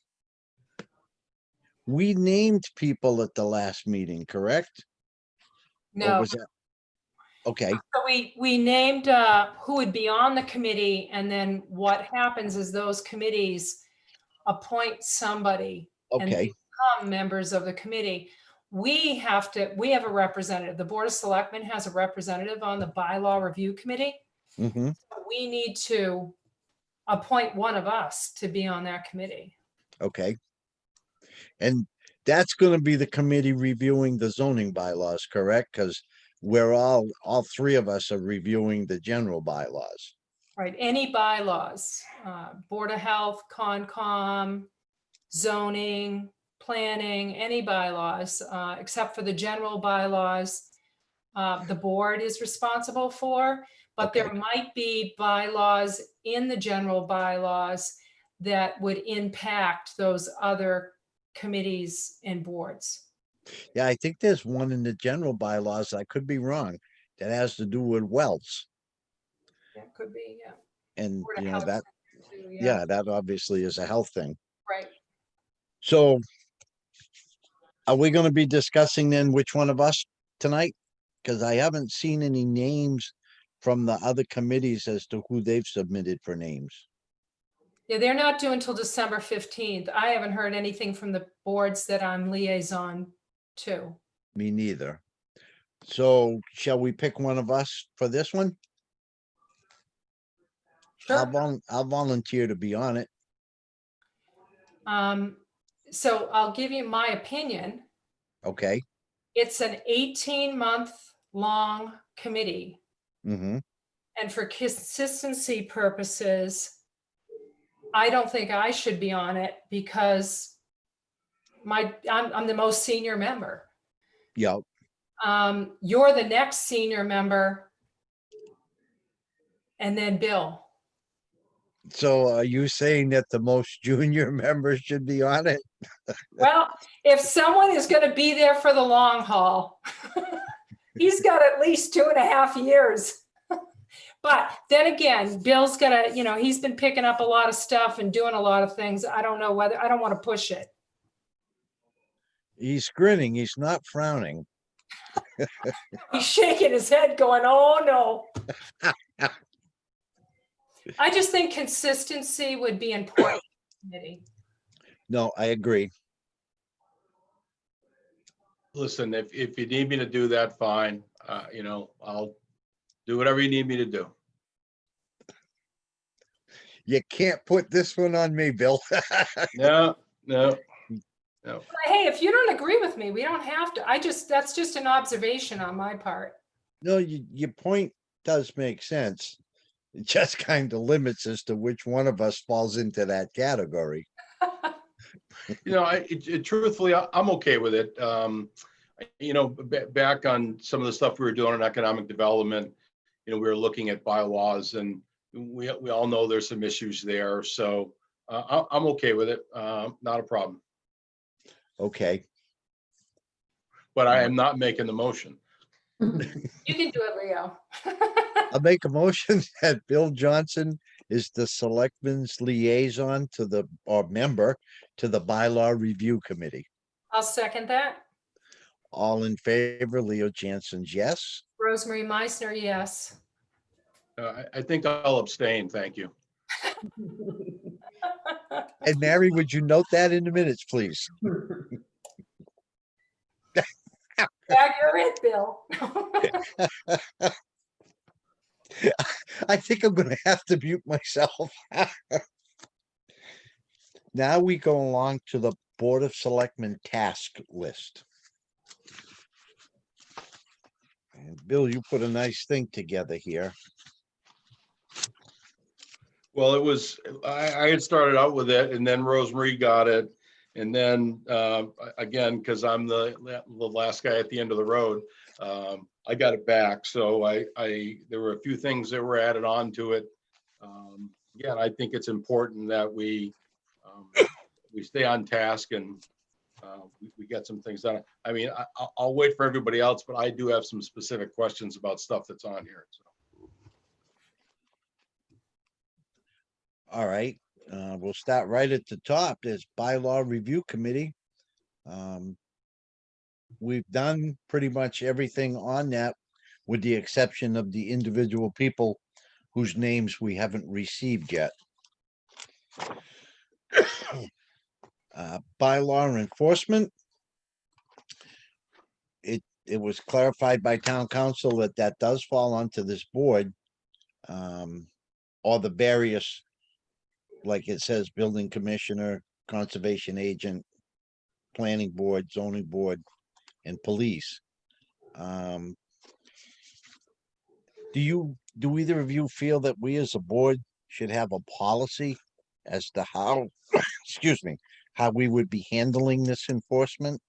we named people at the last meeting, correct? Or No, was that? Okay, so we named who would be on the committee, and then what happens is those committees appoint somebody and they okay, become members of the committee. We have a representative. The Board of Selectmen has a representative on the bylaw review committee. mm-hmm, We need to appoint one of us to be on that committee. okay. And that's gonna be the committee reviewing the zoning bylaws, correct? Because we're all three of us are reviewing the general bylaws. Right, any bylaws, Board of Health, Concom, zoning, planning, any bylaws, except for the general bylaws, the board is responsible for, but there Okay. might be bylaws in the general bylaws that would impact those other committees and boards. Yeah, I think there's one in the general bylaws, I could be wrong, that has to do with wells. Yeah, could be, yeah. And, Board of you know, Health that, too, yeah, that obviously is a health thing. Right. So are we gonna be discussing then which one of us tonight? Because I haven't seen any names from the other committees as to who they've submitted for names. Yeah, they're not due until December 15th. I haven't heard anything from the boards that I'm liaison to. Me neither. So shall we pick one of us for this one? Sure. I'll volunteer to be on it. So I'll give you my opinion. Okay. It's an 18-month long committee. Mm-hmm. And for consistency purposes, I don't think I should be on it because I'm the most senior member. Yep. You're the next senior member. And then Bill. So are you saying that the most junior members should be on it? Well, if someone is going to be there for the long haul, he's got at least 2.5 years. But then again, Bill's gonna, he's been picking up a lot of stuff and doing a lot of things. I don't know whether, I don't want to push it. He's grinning, he's not frowning. He's shaking his head going, oh, no. I just think consistency would be important. Committee. No, I agree. Listen, if you need me to do that, fine. I'll do whatever you need me to do. You can't put this one on me, Bill. No. Hey, if you don't agree with me, we don't have to. That's just an observation on my part. No, your point does make sense. It just kind of limits as to which one of us falls into that category. Truthfully, I'm okay with it. Back on some of the stuff we were doing in economic development, we were looking at bylaws, and we all know there's some issues there. So I'm okay with it. Not a problem. Okay, But I am not making the motion. You can do it, Leo. I'll make a motion that Bill Johnson is the selectman's liaison or member to the bylaw review committee. I'll second that. All in favor, Leo Jansen's yes. Rosemary Meisner, yes. I think I'll abstain. Thank you. And Mary, would you note that in the minutes, please? Yeah, you're it, Bill. I think I'm gonna have to mute myself. Now we go along to the Board of Selectmen task list. And Bill, you put a nice thing together here. Well, I had started out with it, and then Rosemary got it. And then again, because I'm the last guy at the end of the road, I got it back. So there were a few things that were added on to it. Again, I think it's important that we stay on task and we get some things done. I mean, I'll wait for everybody else, but I do have some specific questions about stuff that's on here. So. All right, we'll start right at the top. There's bylaw review committee. We've done pretty much everything on that, with the exception of the individual people whose names we haven't received yet. Bylaw enforcement. It was clarified by town council that does fall onto this board. Or the various, like it says, building commissioner, conservation agent, planning board, zoning board, and police. Do either of you feel that we as a board should have a policy as to how, excuse me, how we would be handling this enforcement?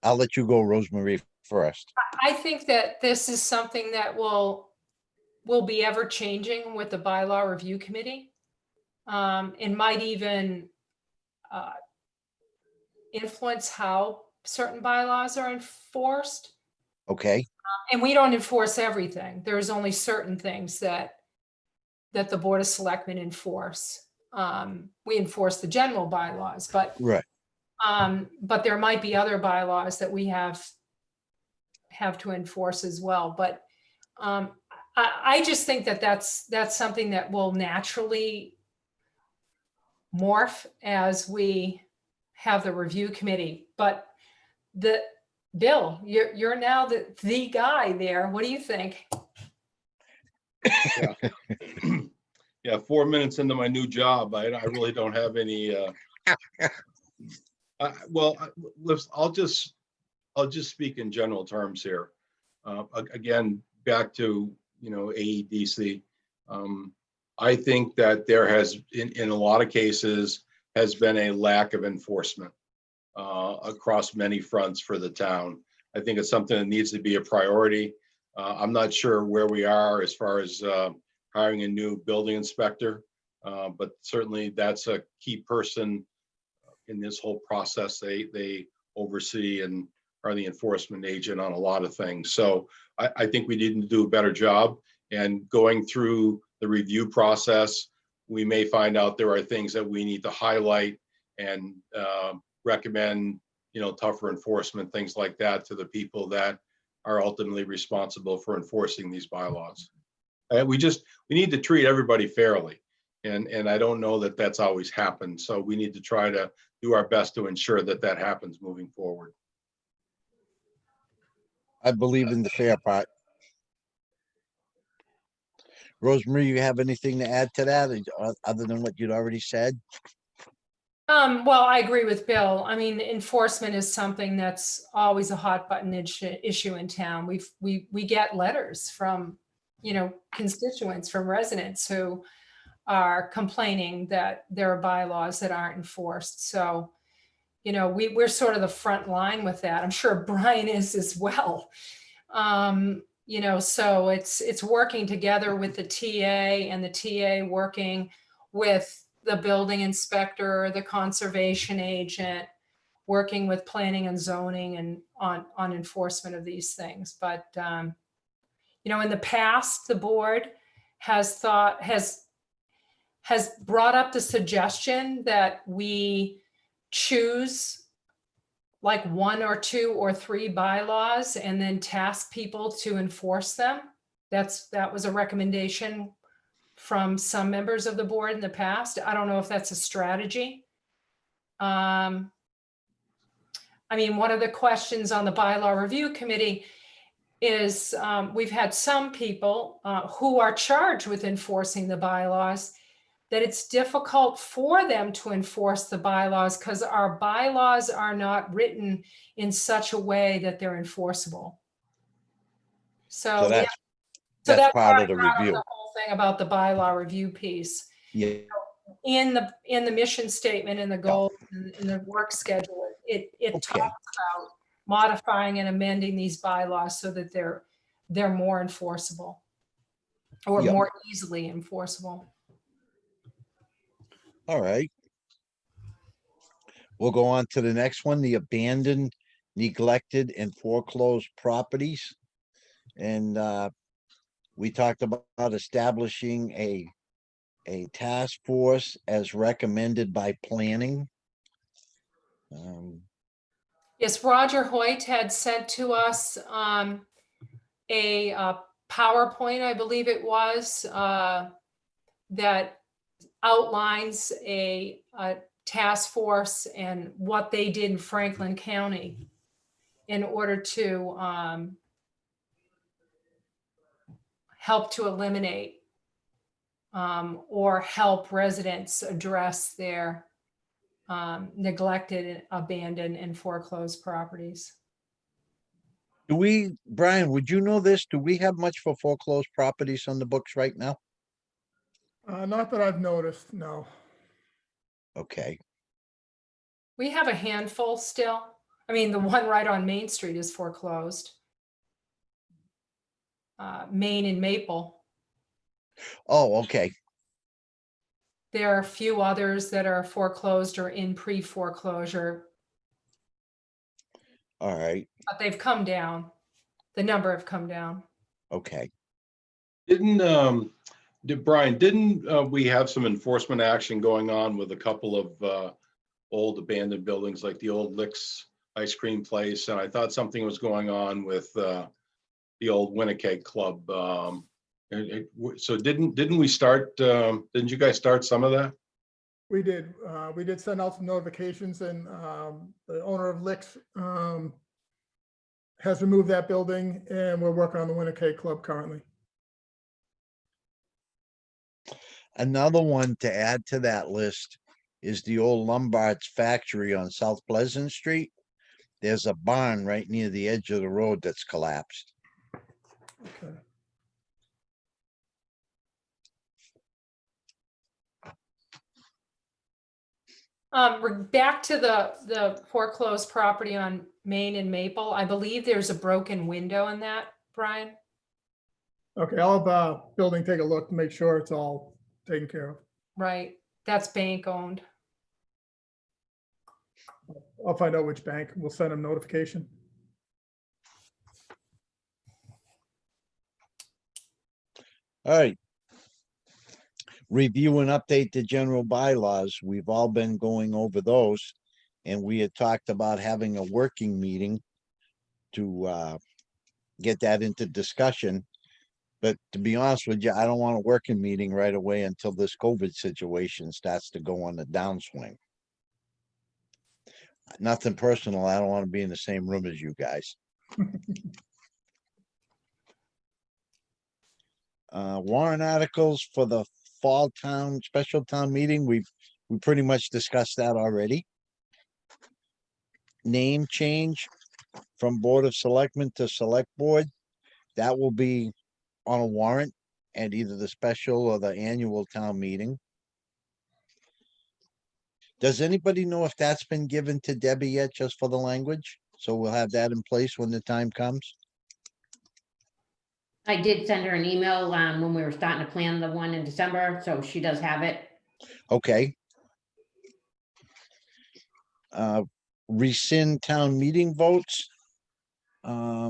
I'll let you go, Rosemary, first. I think that this is something that will be ever changing with the bylaw review committee. And might even influence how certain bylaws are enforced. Okay, And we don't enforce everything. There's only certain things that the Board of Selectmen enforce. We enforce the general bylaws, but right. But there might be other bylaws that we have to enforce as well. But I just think that that's something that will naturally morph as we have the review committee. But Bill, you're now the guy there. What do you think? Yeah, 4 minutes into my new job, I really don't have any. Well, I'll just speak in general terms here. Again, back to AEDC. I think that there has, in a lot of cases, has been a lack of enforcement across many fronts for the town. I think it's something that needs to be a priority. I'm not sure where we are as far as hiring a new building inspector, but certainly that's a key person in this whole process. They oversee and are the enforcement agent on a lot of things. So I think we need to do a better job, and going through the review process, we may find out there are things that we need to highlight and recommend, tougher enforcement, things like that, to the people that are ultimately responsible for enforcing these bylaws. We need to treat everybody fairly. And I don't know that that's always happened. So we need to try to do our best to ensure that that happens moving forward. I believe in the fair part. Rosemary, you have anything to add to that, other than what you'd already said? Well, I agree with Bill. I mean, enforcement is something that's always a hot button issue in town. We get letters from, constituents, from residents who are complaining that there are bylaws that aren't enforced. So, we're sort of the front line with that. I'm sure Brian is as well. So it's working together with the TA, and the TA working with the building inspector, the conservation agent, working with planning and zoning and on enforcement of these things. But, in the past, the board has brought up the suggestion that we choose like 1 or 2 or 3 bylaws and then task people to enforce them. That was a recommendation from some members of the board in the past. I don't know if that's a strategy. I mean, one of the questions on the bylaw review committee is we've had some people who are charged with enforcing the bylaws, that it's difficult for them to enforce the bylaws because our bylaws are not written in such a way that they're enforceable. So that's that's part why of the I brought up review. the whole thing about the bylaw review piece. Yeah, In the mission statement, in the goals, in the work schedule, it Okay. talks about modifying and amending these bylaws so that they're more enforceable, or Yep. more easily enforceable. all right. We'll go on to the next one, the abandoned, neglected, and foreclosed properties. And we talked about establishing a task force as recommended by planning. Yes, Roger Hoyt had sent to us a PowerPoint, I believe it was, that outlines a task force and what they did in Franklin County in order to help to eliminate or help residents address their neglected, abandoned, and foreclosed properties. Brian, would you know this? Do we have much for foreclosed properties on the books right now? Not that I've noticed, no. Okay, We have a handful still. I mean, the one right on Main Street is foreclosed. Main and Maple. oh, okay, There are a few others that are foreclosed or in pre-foreclosure, all right, but they've come down. The number have come down. okay. Brian, didn't we have some enforcement action going on with a couple of old abandoned buildings, like the old Licks ice cream place? And I thought something was going on with the old Winnipeg Club. So didn't you guys start some of that? We did send out some notifications, and the owner of Licks has removed that building, and we're working on the Winnipeg Club currently. Another one to add to that list is the old Lombard's factory on South Pleasant Street. There's a barn right near the edge of the road that's collapsed. Okay. We're back to the foreclosed property on Main and Maple. I believe there's a broken window in that, Brian. Okay, I'll have building take a look to make sure it's all taken care of. Right, that's bank owned. I'll find out which bank. We'll send them notification. All right. Review and update the general bylaws. We've all been going over those. And we had talked about having a working meeting to get that into discussion. But to be honest with you, I don't want a working meeting right away until this COVID situation starts to go on the downswing. Nothing personal. I don't want to be in the same room as you guys. Warrant articles for the fall town, special town meeting. We pretty much discussed that already. Name change from Board of Selectmen to Select Board. That will be on a warrant at either the special or the annual town meeting. Does anybody know if that's been given to Debbie yet, just for the language? So we'll have that in place when the time comes. I did send her an email when we were starting to plan the one in December, so she does have it. Okay. Rescind town meeting votes. I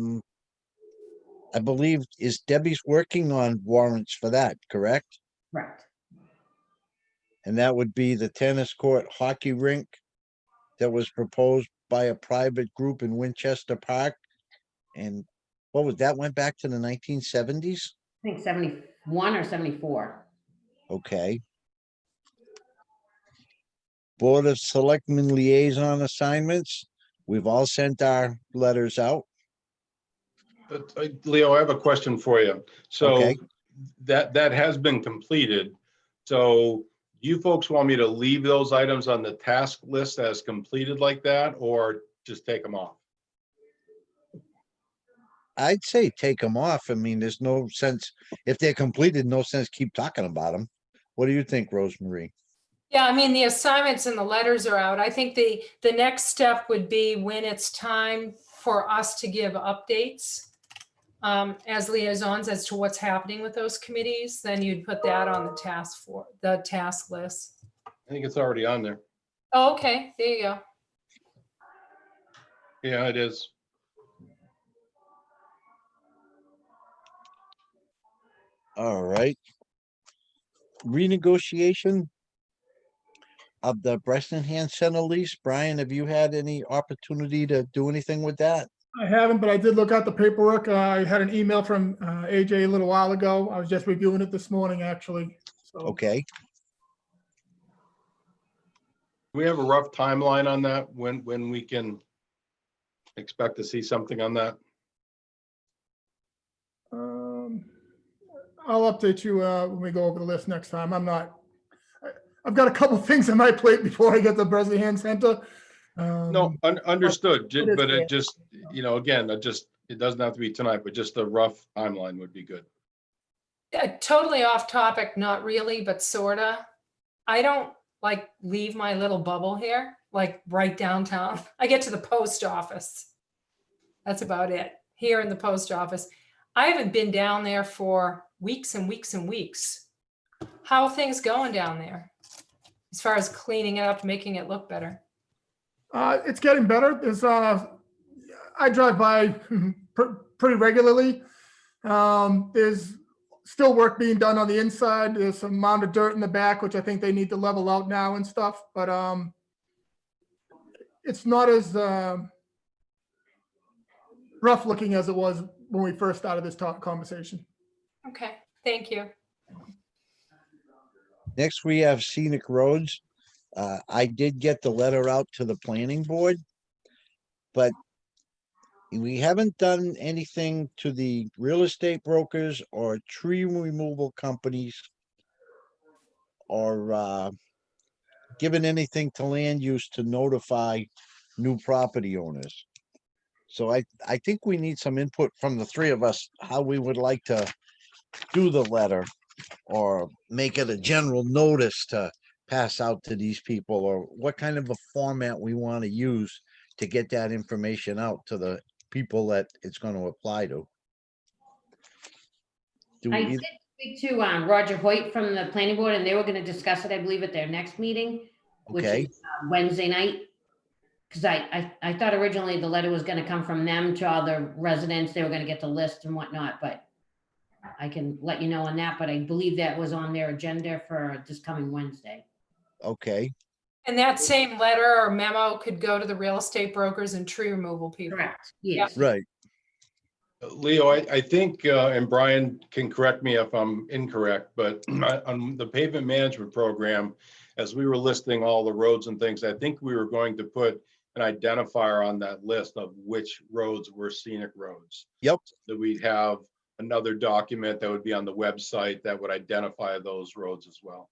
believe is Debbie's working on warrants for that, correct? Correct. And that would be the tennis court hockey rink that was proposed by a private group in Winchester Park. And what was that, went back to the 1970s? I think 71 or 74. Okay. Board of Selectmen liaison assignments. We've all sent our letters out. Leo, I have a question for you. So Okay. that has been completed. So you folks want me to leave those items on the task list as completed like that, or just take them off? I'd say take them off. I mean, there's no sense, if they're completed, no sense keep talking about them. What do you think, Rosemary? Yeah, I mean, the assignments and the letters are out. I think the next step would be when it's time for us to give updates as liaisons as to what's happening with those committees, then you'd put that on the task list. I think it's already on there. Oh, okay, there you go. Yeah, it is. All right. Renegotiation of the Breast Enhanced Center lease. Brian, have you had any opportunity to do anything with that? I haven't, but I did look at the paperwork. I had an email from AJ a little while ago. I was just reviewing it this morning, actually. So Okay. Do we have a rough timeline on that? When we can expect to see something on that? I'll update you when we go over the list next time. I've got a couple things on my plate before I get to Bresnahan Center. No, understood, it is but there. it just, again, it doesn't have to be tonight, but just a rough timeline would be good. Totally off topic, not really, but sorta. I don't like leave my little bubble here, like right downtown. I get to the post office. That's about it. Here in the post office. I haven't been down there for weeks and weeks and weeks. How are things going down there? As far as cleaning it up, making it look better? It's getting better. I drive by pretty regularly. There's still work being done on the inside. There's some amount of dirt in the back, which I think they need to level out now and stuff, but it's not as rough looking as it was when we first started this conversation. Okay, thank you. Next, we have scenic roads. I did get the letter out to the planning board, but we haven't done anything to the real estate brokers or tree removal companies or given anything to land use to notify new property owners. So I think we need some input from the three of us, how we would like to do the letter or make it a general notice to pass out to these people, or what kind of a format we want to use to get that information out to the people that it's going to apply to. Do I we, did speak to Roger Hoyt from the planning board, and they were going to discuss it, I believe, at their next meeting, which okay, is Wednesday night. Because I thought originally the letter was going to come from them to all the residents. They were going to get the list and whatnot, but I can let you know on that, but I believe that was on their agenda for this coming Wednesday. Okay, And that same letter or memo could go to the real estate brokers and tree removal people. Correct, yes. right. Leo, I think, and Brian can correct me if I'm incorrect, but on the pavement management program, as we were listing all the roads and things, I think we were going to put an identifier on that list of which roads were scenic roads. Yep. That we'd have another document that would be on the website that would identify those roads as well.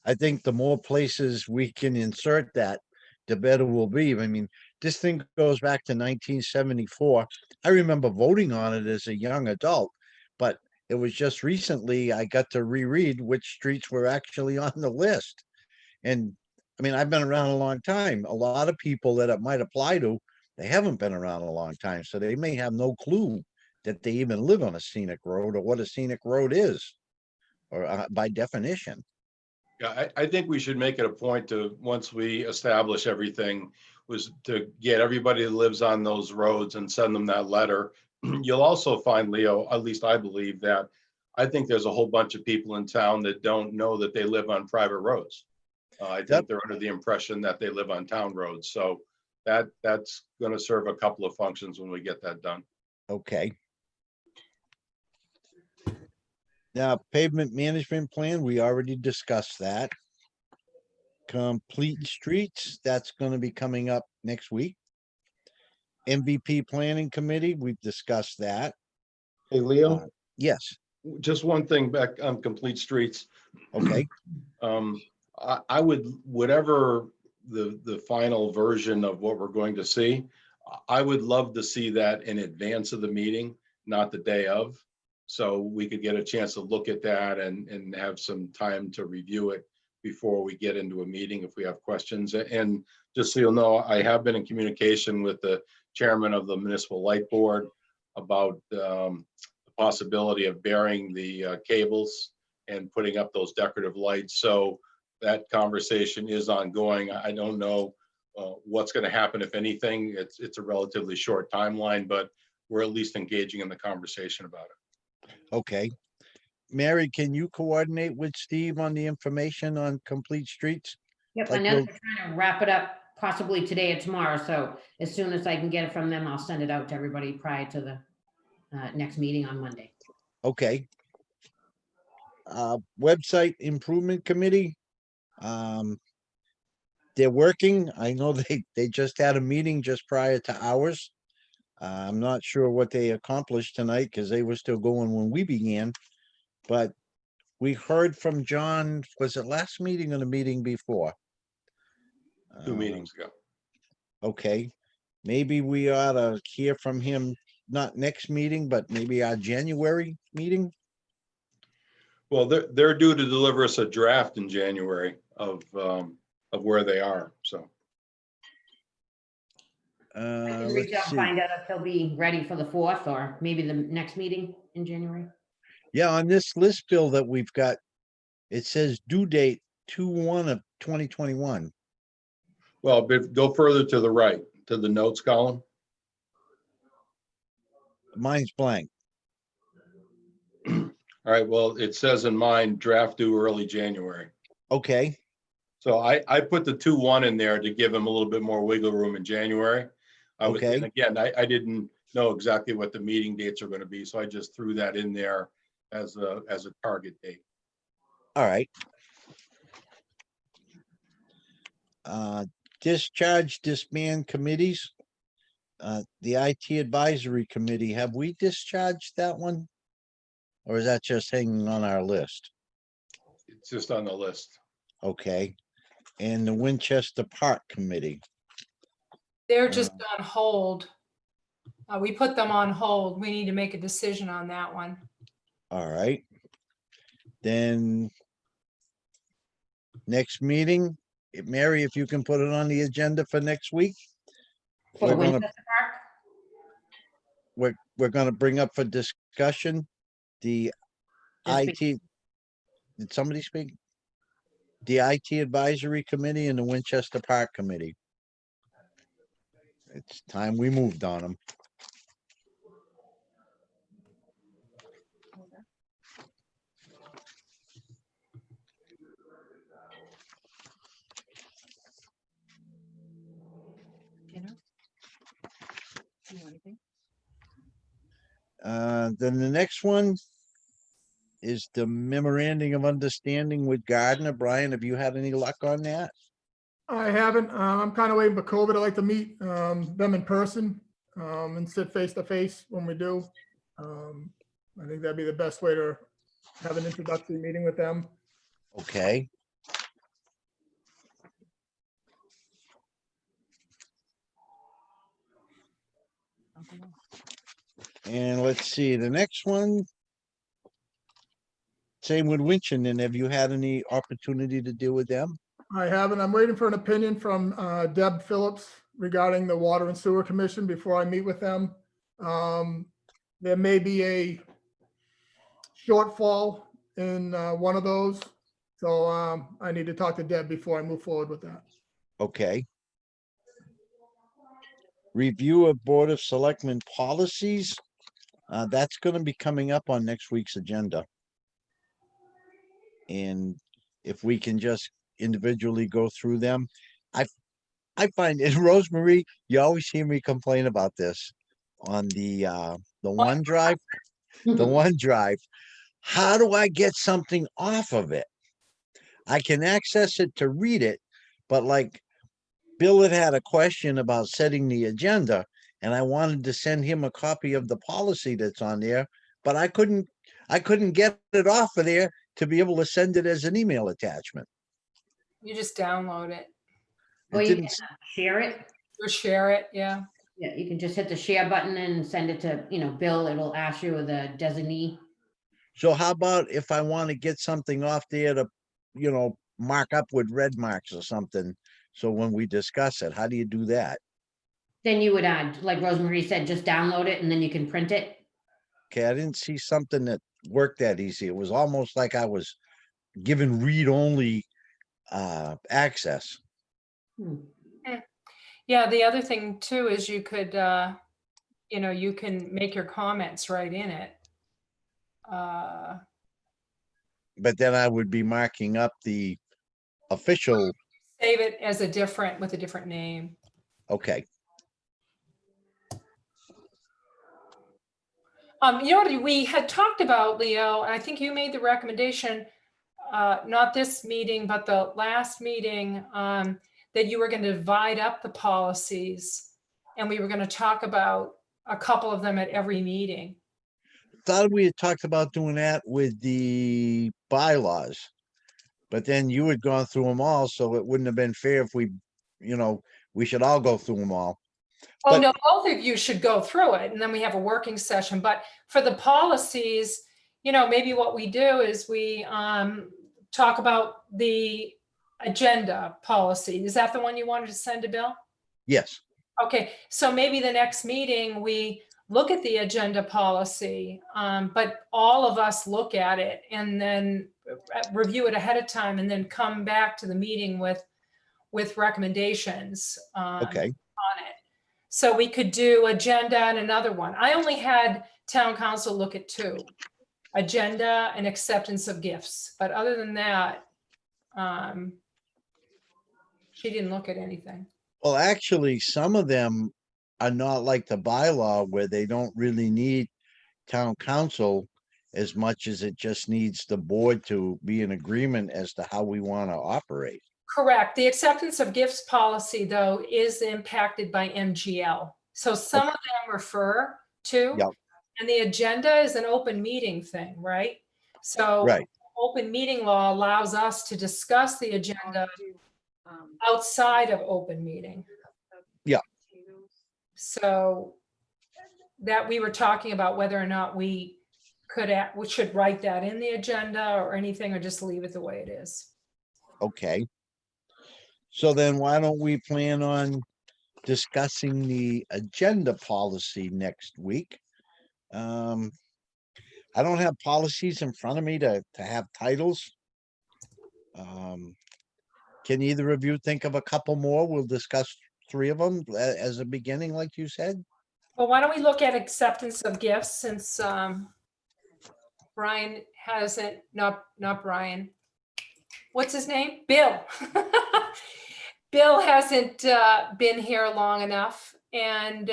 I think the more places we can insert that, the better we'll be. I mean, this thing goes back to 1974. I remember voting on it as a young adult, but it was just recently I got to reread which streets were actually on the list. And I mean, I've been around a long time. A lot of people that it might apply to, they haven't been around a long time, so they may have no clue that they even live on a scenic road or what a scenic road is, or by definition. Yeah, I think we should make it a point to, once we establish everything, was to get everybody that lives on those roads and send them that letter. You'll also find, Leo, at least I believe that, I think there's a whole bunch of people in town that don't know that they live on private roads. I Yep. think they're under the impression that they live on town roads. So that's going to serve a couple of functions when we get that done. Okay. Now, pavement management plan, we already discussed that. Complete streets, that's gonna be coming up next week. MVP planning committee, we've discussed that. Hey, Leo, Yes, just one thing back on complete streets. okay, I would, whatever the final version of what we're going to see, I would love to see that in advance of the meeting, not the day of. So we could get a chance to look at that and have some time to review it before we get into a meeting if we have questions. And just so you'll know, I have been in communication with the chairman of the Municipal Light Board about the possibility of burying the cables and putting up those decorative lights. So that conversation is ongoing. I don't know what's going to happen, if anything. It's a relatively short timeline, but we're at least engaging in the conversation about it. okay. Mary, can you coordinate with Steve on the information on complete streets? Yep, Like I know we'll- they're trying to wrap it up possibly today or tomorrow, so as soon as I can get it from them, I'll send it out to everybody prior to the next meeting on Monday. Okay. Website improvement committee. They're working. I know they just had a meeting just prior to ours. I'm not sure what they accomplished tonight because they were still going when we began. But we heard from John, was it last meeting or the meeting before? 2 meetings ago. Okay, maybe we ought to hear from him, not next meeting, but maybe our January meeting. Well, they're due to deliver us a draft in January of where they are. So I can Let's reach out, see. find out if he'll be ready for the 4th or maybe the next meeting in January. Yeah, on this list bill that we've got, it says due date 2/1 of 2021. well, but go further to the right, to the notes column. Mine's blank. All right, well, it says in mine, draft due early January. Okay, So I put the 2/1 in there to give them a little bit more wiggle room in January. Okay. And again, I didn't know exactly what the meeting dates are going to be, so I just threw that in there as a target date. all right. Discharge, disband committees. The IT advisory committee, have we discharged that one? Or is that just hanging on our list? It's just on the list. Okay, and the Winchester Park Committee. They're just on hold. We put them on hold. We need to make a decision on that one. All right. Then next meeting, Mary, if you can put it on the agenda for next week. For We're gonna, Winchester Park? we're gonna bring up for discussion the Just IT. Did somebody speak? The IT Advisory Committee and the Winchester Park Committee. It's time we moved on them. Then the next one is the memorandum of understanding with Gardner. Brian, have you had any luck on that? I haven't. I'm kind of waiting for COVID. I'd like to meet them in person and sit face to face when we do. I think that'd be the best way to have an introductory meeting with them. Okay. And let's see, the next one. Same with Winchendon. Have you had any opportunity to deal with them? I haven't. I'm waiting for an opinion from Deb Phillips regarding the Water and Sewer Commission before I meet with them. There may be a shortfall in one of those. So I need to talk to Deb before I move forward with that. Okay. Review of Board of Selectmen policies. That's gonna be coming up on next week's agenda. And if we can just individually go through them. I find it, Rosemary, you always hear me complain about this on the OneDrive, the OneDrive. How do I get something off of it? I can access it to read it, but like Bill had a question about setting the agenda and I wanted to send him a copy of the policy that's on there, but I couldn't get it off of there to be able to send it as an email attachment. You just download it Or It you didn't, can share it. or share it, yeah. Yeah, you can just hit the share button and send it to, Bill. It'll ask you the designee. so how about if I want to get something off there to, mark up with red marks or something? So when we discuss it, how do you do that? Then you would add, like Rosemary said, just download it and then you can print it. Okay, I didn't see something that worked that easy. It was almost like I was given read-only access. Yeah, the other thing too is you could, you can make your comments right in it. But then I would be marking up the official, Save it as with a different name. okay. What we had talked about, Leo, and I think you made the recommendation, not this meeting, but the last meeting, that you were going to divide up the policies and we were going to talk about a couple of them at every meeting. Thought we had talked about doing that with the bylaws. But then you had gone through them all, so it wouldn't have been fair if we should all go through them all. Oh, But- no, both of you should go through it and then we have a working session. But for the policies, maybe what we do is we talk about the agenda policy. Is that the one you wanted to send to Bill? Yes, Okay, so maybe the next meeting, we look at the agenda policy, but all of us look at it and then review it ahead of time and then come back to the meeting with recommendations okay, on it. So we could do agenda and another one. I only had town council look at two, agenda and acceptance of gifts. But other than that, she didn't look at anything. well, actually, some of them are not like the bylaw where they don't really need town council as much as it just needs the board to be in agreement as to how we want to operate. Correct. The acceptance of gifts policy, though, is impacted by MGL. So some of them refer to, Yep. and the agenda is an open meeting thing, right? So Right. open meeting law allows us to discuss the agenda outside of open meeting. Yeah. So that we were talking about whether or not we should write that in the agenda or anything, or just leave it the way it is. Okay. So then why don't we plan on discussing the agenda policy next week? I don't have policies in front of me to have titles. Can either of you think of a couple more? We'll discuss three of them as a beginning, like you said. Well, why don't we look at acceptance of gifts since Brian hasn't, not Brian. What's his name? Bill. Bill hasn't been here long enough. And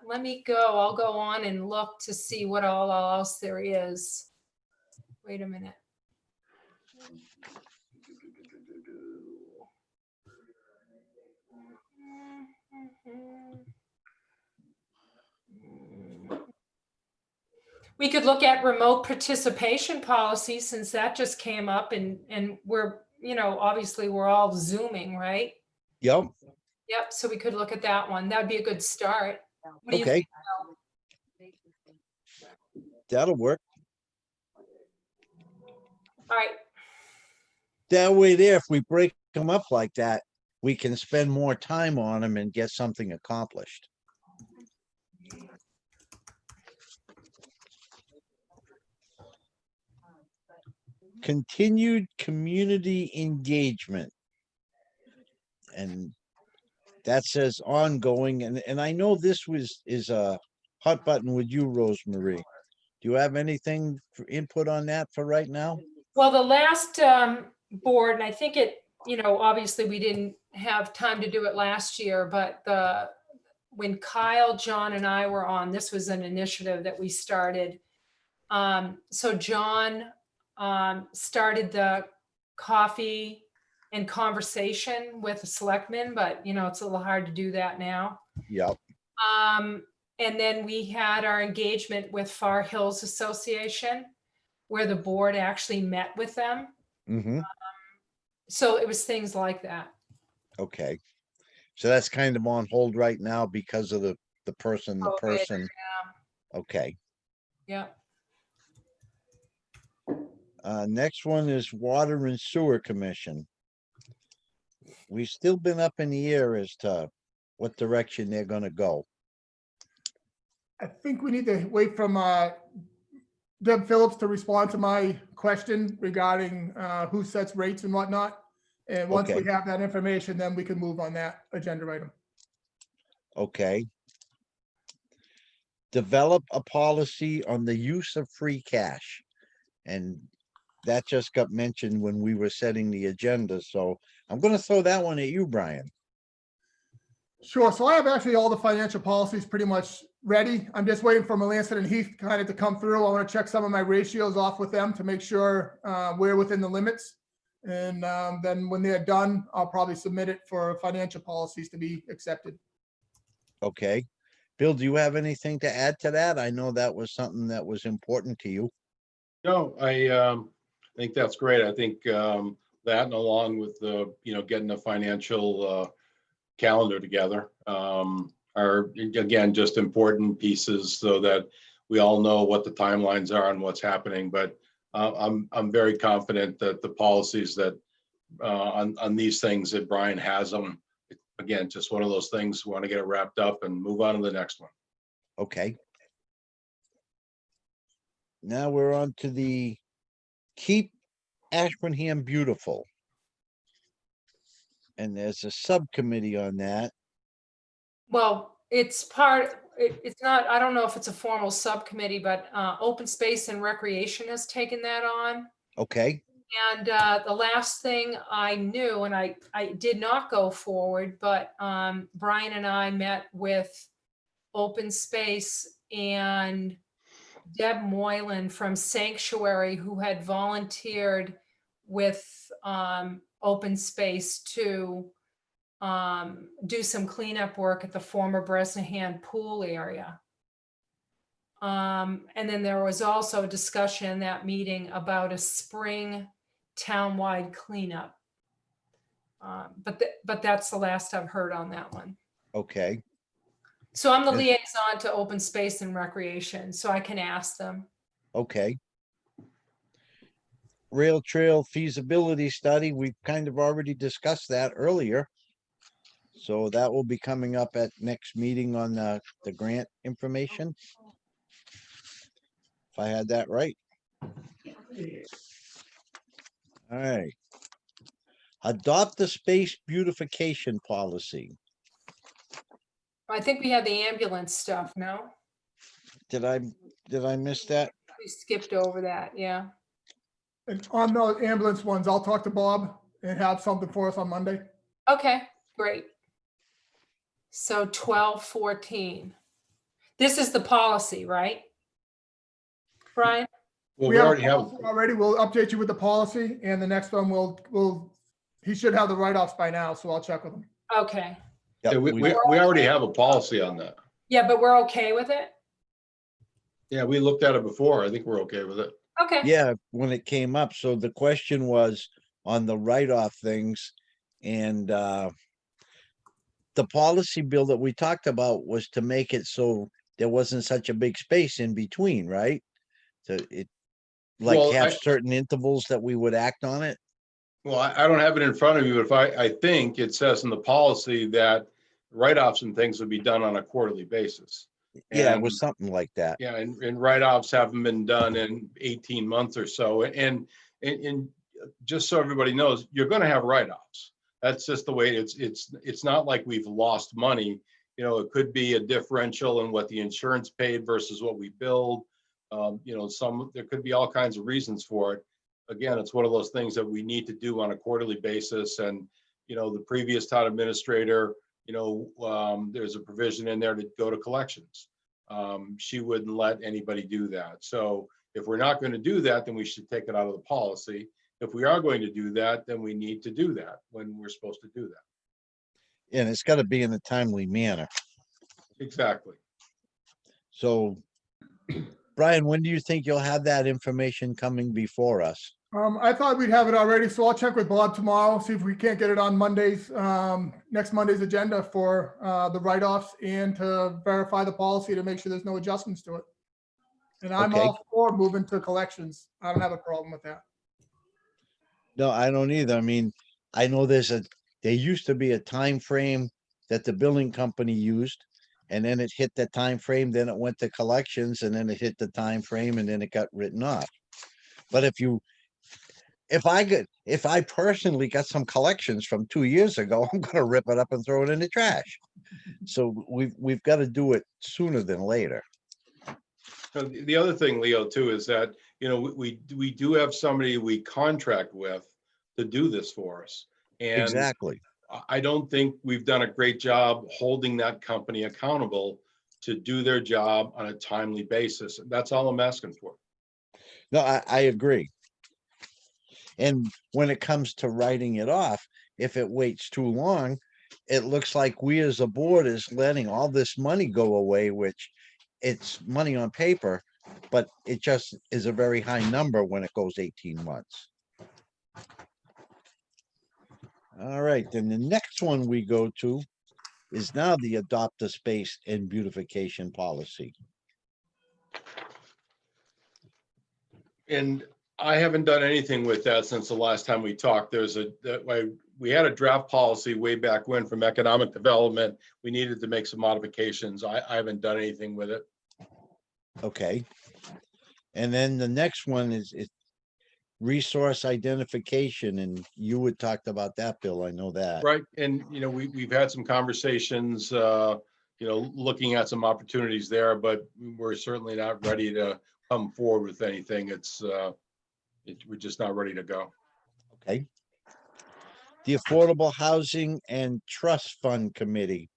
let me go. I'll go on and look to see what all else there is. Wait a minute. We could look at remote participation policy since that just came up and we're, obviously we're all Zooming, right? Yep, Yep, so we could look at that one. That'd be a good start. What do you okay, think? that'll work. All right, That way there, if we break them up like that, we can spend more time on them and get something accomplished. Continued community engagement. And that says ongoing, and I know this is a hot button with you, Rosemary. Do you have anything for input on that for right now? well, the last board, and I think it, obviously we didn't have time to do it last year, but when Kyle, John, and I were on, this was an initiative that we started. So John started the coffee and conversation with the selectmen, but it's a little hard to do that now. Yep, And then we had our engagement with Far Hills Association, where the board actually met with them. mm-hmm, So it was things like that. okay. So that's kind of on hold right now because of the person, COVID, okay. Yeah. Next one is Water and Sewer Commission. We've still been up in the air as to what direction they're gonna go. I think we need to wait from Deb Phillips to respond to my question regarding who sets rates and whatnot. And once we Okay. have that information, then we can move on that agenda item. Okay. Develop a policy on the use of free cash. And that just got mentioned when we were setting the agenda, so I'm gonna throw that one at you, Brian. Sure. So I have actually all the financial policies pretty much ready. I'm just waiting for Melanson and Heath kind of to come through. I want to check some of my ratios off with them to make sure we're within the limits. And then when they're done, I'll probably submit it for financial policies to be accepted. Okay. Bill, do you have anything to add to that? I know that was something that was important to you. No, I think that's great. I think that and along with the, getting the financial calendar together are, again, just important pieces so that we all know what the timelines are and what's happening. But I'm very confident that the policies that on these things that Brian has them, again, just one of those things, we want to get it wrapped up and move on to the next one. Okay. Now we're on to the Keep Ashburnham Beautiful. And there's a subcommittee on that. Well, it's not, I don't know if it's a formal subcommittee, but Open Space and Recreation has taken that on. Okay, And the last thing I knew, and I did not go forward, but Brian and I met with Open Space and Deb Moylan from Sanctuary, who had volunteered with Open Space to do some cleanup work at the former Bresnahan pool area. And then there was also a discussion in that meeting about a spring townwide cleanup. But that's the last I've heard on that one. okay, So I'm the Yes. liaison to Open Space and Recreation, so I can ask them. okay. Rail Trail feasibility study, we've kind of already discussed that earlier. So that will be coming up at next meeting on the grant information. If I had that right. All right. Adopt the space beautification policy. I think we had the ambulance stuff, no? Did I miss that? We skipped over that, yeah. And on the ambulance ones, I'll talk to Bob and have something for us on Monday. Okay, great. So 1214. This is the policy, right? Brian? Well, We we have a already have, policy already. We'll update you with the policy, and the next one he should have the write-offs by now, so I'll check with him. Okay. Yep, yeah, we already have a policy on that. Yeah, but we're okay with it? Yeah, we looked at it before. I think we're okay with it. Okay. Yeah, when it came up. So the question was on the write-off things and the policy bill that we talked about was to make it so there wasn't such a big space in between, right? So it like Well, have certain intervals that we would act on it. Well, I don't have it in front of me, but if I think it says in the policy that write-offs and things would be done on a quarterly basis. Yeah, it And, was something like that. yeah, and write-offs haven't been done in 18 months or so. And just so everybody knows, you're gonna have write-offs. That's just the way it's not like we've lost money. You know, it could be a differential in what the insurance paid versus what we billed. You know, there could be all kinds of reasons for it. Again, it's one of those things that we need to do on a quarterly basis. And, you know, the previous town administrator, you know, there's a provision in there to go to collections. She wouldn't let anybody do that. So if we're not going to do that, then we should take it out of the policy. If we are going to do that, then we need to do that when we're supposed to do that. And it's got to be in a timely manner. Exactly. So, Brian, when do you think you'll have that information coming before us? I thought we'd have it already, so I'll check with Bob tomorrow, see if we can't get it on Monday's, next Monday's agenda for the write-offs and to verify the policy to make sure there's no adjustments to it. And I'm Okay. all for moving to collections. I don't have a problem with that. No, I don't either. I mean, I know there used to be a time frame that the billing company used, and then it hit the time frame, then it went to collections, and then it hit the time frame, and then it got written off. But if I personally got some collections from 2 years ago, I'm gonna rip it up and throw it in the trash. So we've got to do it sooner than later. So the other thing, Leo, too, is that, you know, we do have somebody we contract with to do this for us. And Exactly. I don't think we've done a great job holding that company accountable to do their job on a timely basis. That's all I'm asking for. No, I agree. And when it comes to writing it off, if it waits too long, it looks like we as a board is letting all this money go away, which it's money on paper, but it just is a very high number when it goes 18 months. All right, then the next one we go to is now the adopt a space and beautification policy. And I haven't done anything with that since the last time we talked. We had a draft policy way back when from economic development. We needed to make some modifications. I haven't done anything with it. Okay. And then the next one is resource identification, and you had talked about that, Bill. I know that. Right. And, you know, we've had some conversations, you know, looking at some opportunities there, but we're certainly not ready to come forward with anything. We're just not ready to go. Okay. The Affordable Housing and Trust Fund Committee.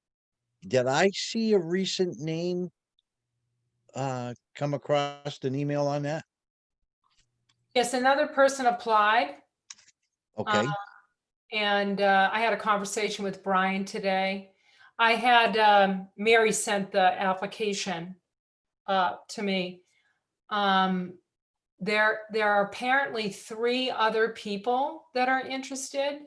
Did I see a recent name come across an email on that? Yes, another person applied. Okay, And I had a conversation with Brian today. I had Mary sent the application to me. There are apparently 3 other people that are interested.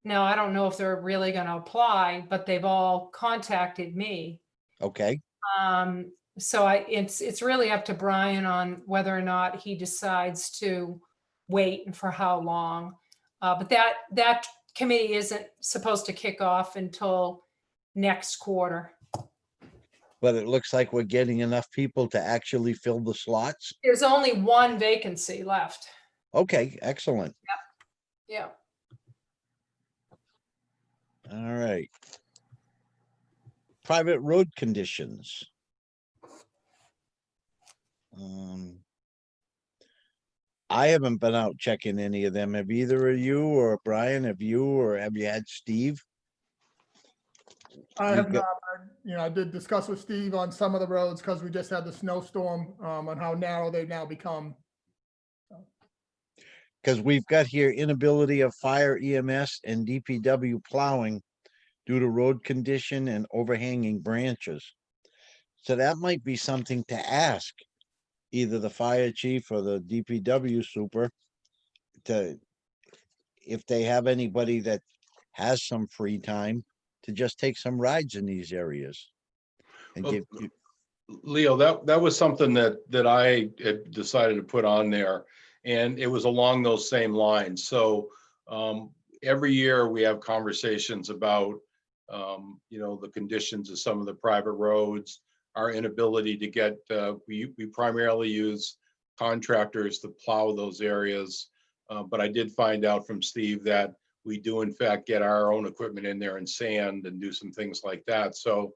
Now, I don't know if they're really going to apply, but they've all contacted me. okay. So it's really up to Brian on whether or not he decides to wait and for how long. But that committee isn't supposed to kick off until next quarter. But it looks like we're getting enough people to actually fill the slots. There's only 1 vacancy left. Okay, excellent. Yeah. All right. Private road conditions. I haven't been out checking any of them. Have either of you or Brian, have you, or have you had Steve? I We've have got- not, I did discuss with Steve on some of the roads because we just had the snowstorm, on how narrow they've now become. Because we've got here inability of fire EMS and DPW plowing due to road condition and overhanging branches. So that might be something to ask either the fire chief or the DPW super to, if they have anybody that has some free time to just take some rides in these areas. And Well, give, you- Leo, that was something that I had decided to put on there, and it was along those same lines. So every year we have conversations about, the conditions of some of the private roads, our inability to get, we primarily use contractors to plow those areas. But I did find out from Steve that we do in fact get our own equipment in there and sand and do some things like that. So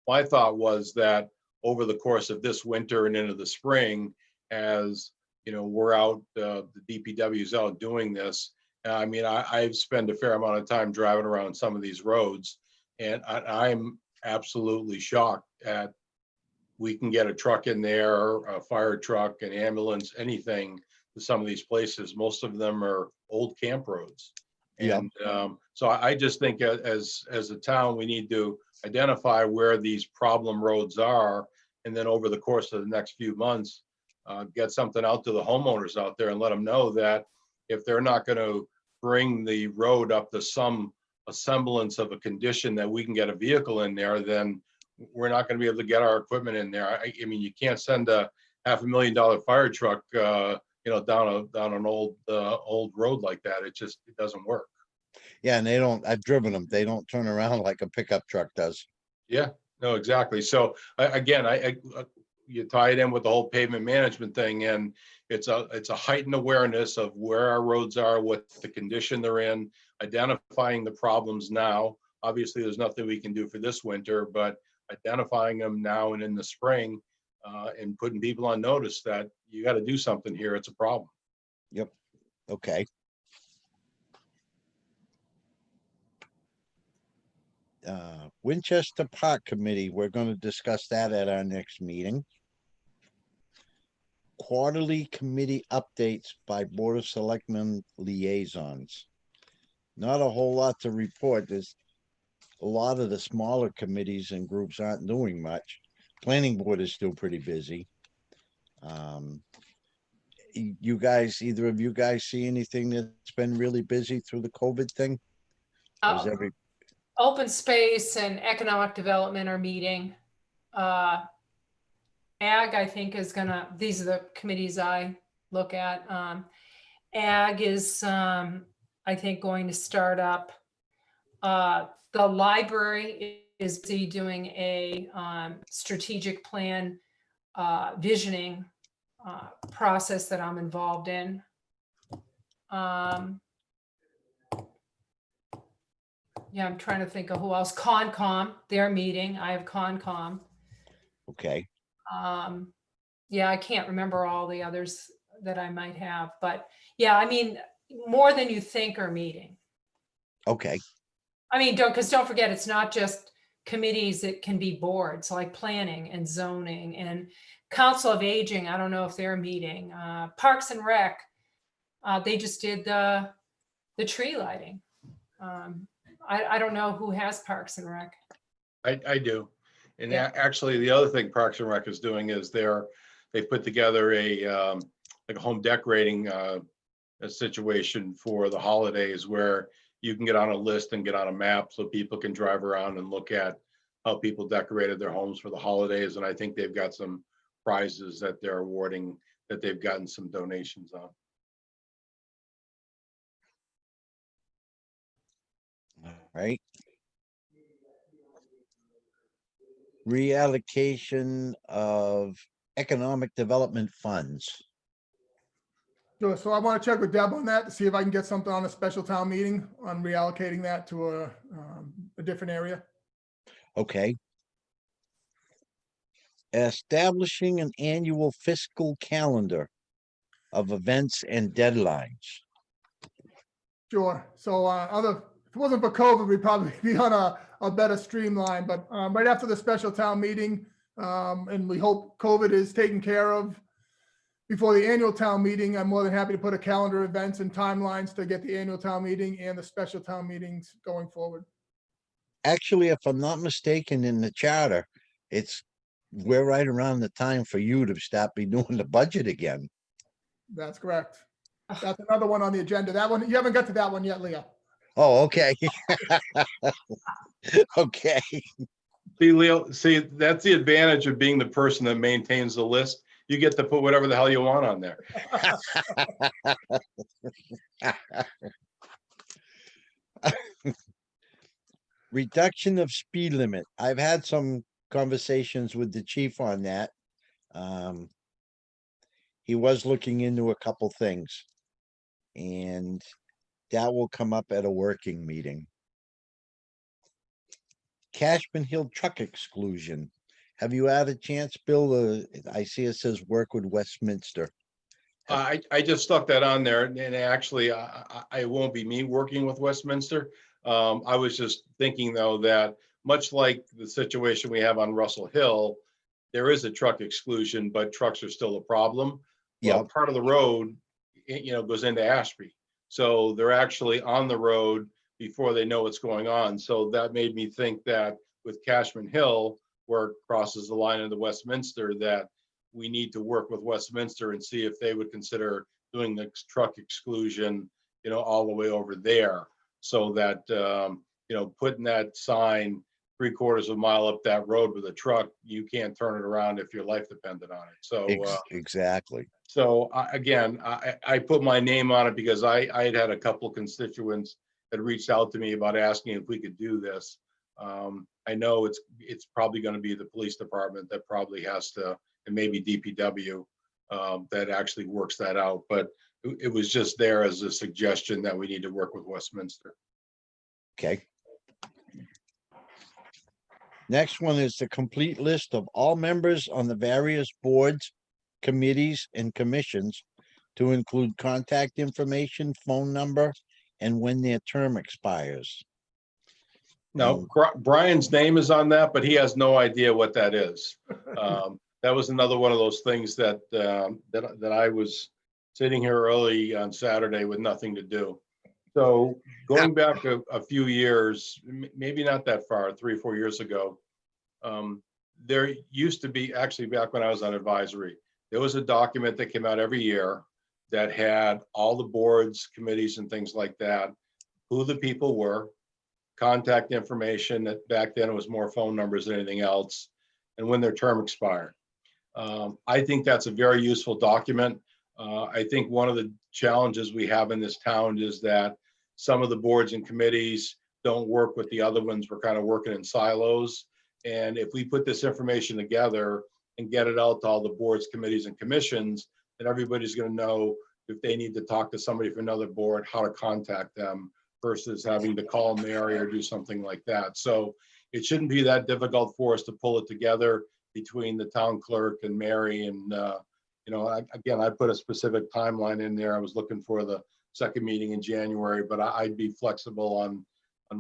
my thought was that over the course of this winter and into the spring, as we're out, the DPW's out doing this. I mean, I've spent a fair amount of time driving around some of these roads, and I'm absolutely shocked at, we can get a truck in there, a fire truck, an ambulance, anything to some of these places. Most of them are old camp roads. Yep. And so I just think as a town, we need to identify where these problem roads are, and then over the course of the next few months, get something out to the homeowners out there and let them know that if they're not going to bring the road up to a semblance of a condition that we can get a vehicle in there, then we're not going to be able to get our equipment in there. I mean, you can't send a $500,000 fire truck, down an old road like that. It doesn't work. yeah, and I've driven them. They don't turn around like a pickup truck does. Yeah, no, exactly. So again, you tie it in with the whole pavement management thing, and it's a heightened awareness of where our roads are, what the condition they're in, identifying the problems now. Obviously, there's nothing we can do for this winter, but identifying them now and in the spring, and putting people on notice that you got to do something here. It's a problem. Okay. Winchester Park Committee, we're going to discuss that at our next meeting. Quarterly committee updates by Board of Selectmen liaisons. Not a whole lot to report. There's a lot of the smaller committees and groups aren't doing much. Planning board is still pretty busy. You guys, either of you guys see anything that's been really busy through the COVID thing? Or is every, Open space and economic development are meeting. Ag, I think these are the committees I look at. Ag is, I think, going to start up. The library is busy doing a strategic plan visioning process that I'm involved in. Yeah, I'm trying to think of who else. Concom, they're meeting. I have Concom. okay, Yeah, I can't remember all the others that I might have, but yeah, I mean, more than you think are meeting. okay, I mean, don't forget, it's not just committees, it can be boards like planning and zoning and council of aging. I don't know if they're meeting. Parks and Rec, they just did the tree lighting. I don't know who has Parks and Rec. I do. And Yeah. actually, the other thing Parks and Rec is doing is they've put together like a home decorating a situation for the holidays where you can get on a list and get on a map so people can drive around and look at how people decorated their homes for the holidays. And I think they've got some prizes that they're awarding that they've gotten some donations on. right. Reallocation of economic development funds. Sure, so I want to check with Deb on that to see if I can get something on a special town meeting on reallocating that to a different area. Okay. Establishing an annual fiscal calendar of events and deadlines. Sure, so other If it wasn't for COVID, we'd probably be on a better streamline, but right after the special town meeting, and we hope COVID is taken care of before the annual town meeting, I'm more than happy to put a calendar of events and timelines to get the annual town meeting and the special town meetings going forward. Actually, if I'm not mistaken, in the charter, we're right around the time for you to start be doing the budget again. That's correct. That's another one on the agenda. That one, you haven't got to that one yet, Leo. Oh, okay. Okay. See, Leo, that's the advantage of being the person that maintains the list. You get to put whatever the hell you want on there. Reduction of speed limit. I've had some conversations with the chief on that. He was looking into a couple things. And that will come up at a working meeting. Cashman Hill truck exclusion. Have you had a chance, Bill? I see it says work with Westminster. I just stuck that on there, and actually, I won't be me working with Westminster. I was just thinking, though, that much like the situation we have on Russell Hill, there is a truck exclusion, but trucks are still a problem. Yeah. Well, part of the road, goes into Ashby. So they're actually on the road before they know what's going on. So that made me think that with Cashman Hill, where it crosses the line into Westminster, that we need to work with Westminster and see if they would consider doing the truck exclusion, all the way over there. So that, putting that sign 3/4 of a mile up that road with a truck, you can't turn it around if your life depended on it. So Exactly. So I put my name on it because I had a couple of constituents that reached out to me about asking if we could do this. I know it's probably going to be the police department that probably has to, and maybe DPW, that actually works that out. But it was just there as a suggestion that we need to work with Westminster. Okay. Next one is the complete list of all members on the various boards, committees, and commissions to include contact information, phone number, and when their term expires. No, Brian's name is on that, but he has no idea what that is. That was another one of those things that I was sitting here early on Saturday with nothing to do. So going back a few years, maybe not that far, 3 or 4 years ago, there used to be, actually back when I was on advisory, there was a document that came out every year that had all the boards, committees, and things like that, who the people were, contact information. That back then it was more phone numbers than anything else, and when their term expired. I think that's a very useful document. I think one of the challenges we have in this town is that some of the boards and committees don't work with the other ones. We're kind of working in silos. And if we put this information together and get it out to all the boards, committees, and commissions, then everybody's going to know if they need to talk to somebody from another board, how to contact them versus having to call Mary or do something like that. So it shouldn't be that difficult for us to pull it together between the town clerk and Mary. And, again, I put a specific timeline in there. I was looking for the second meeting in January, but I'd be flexible on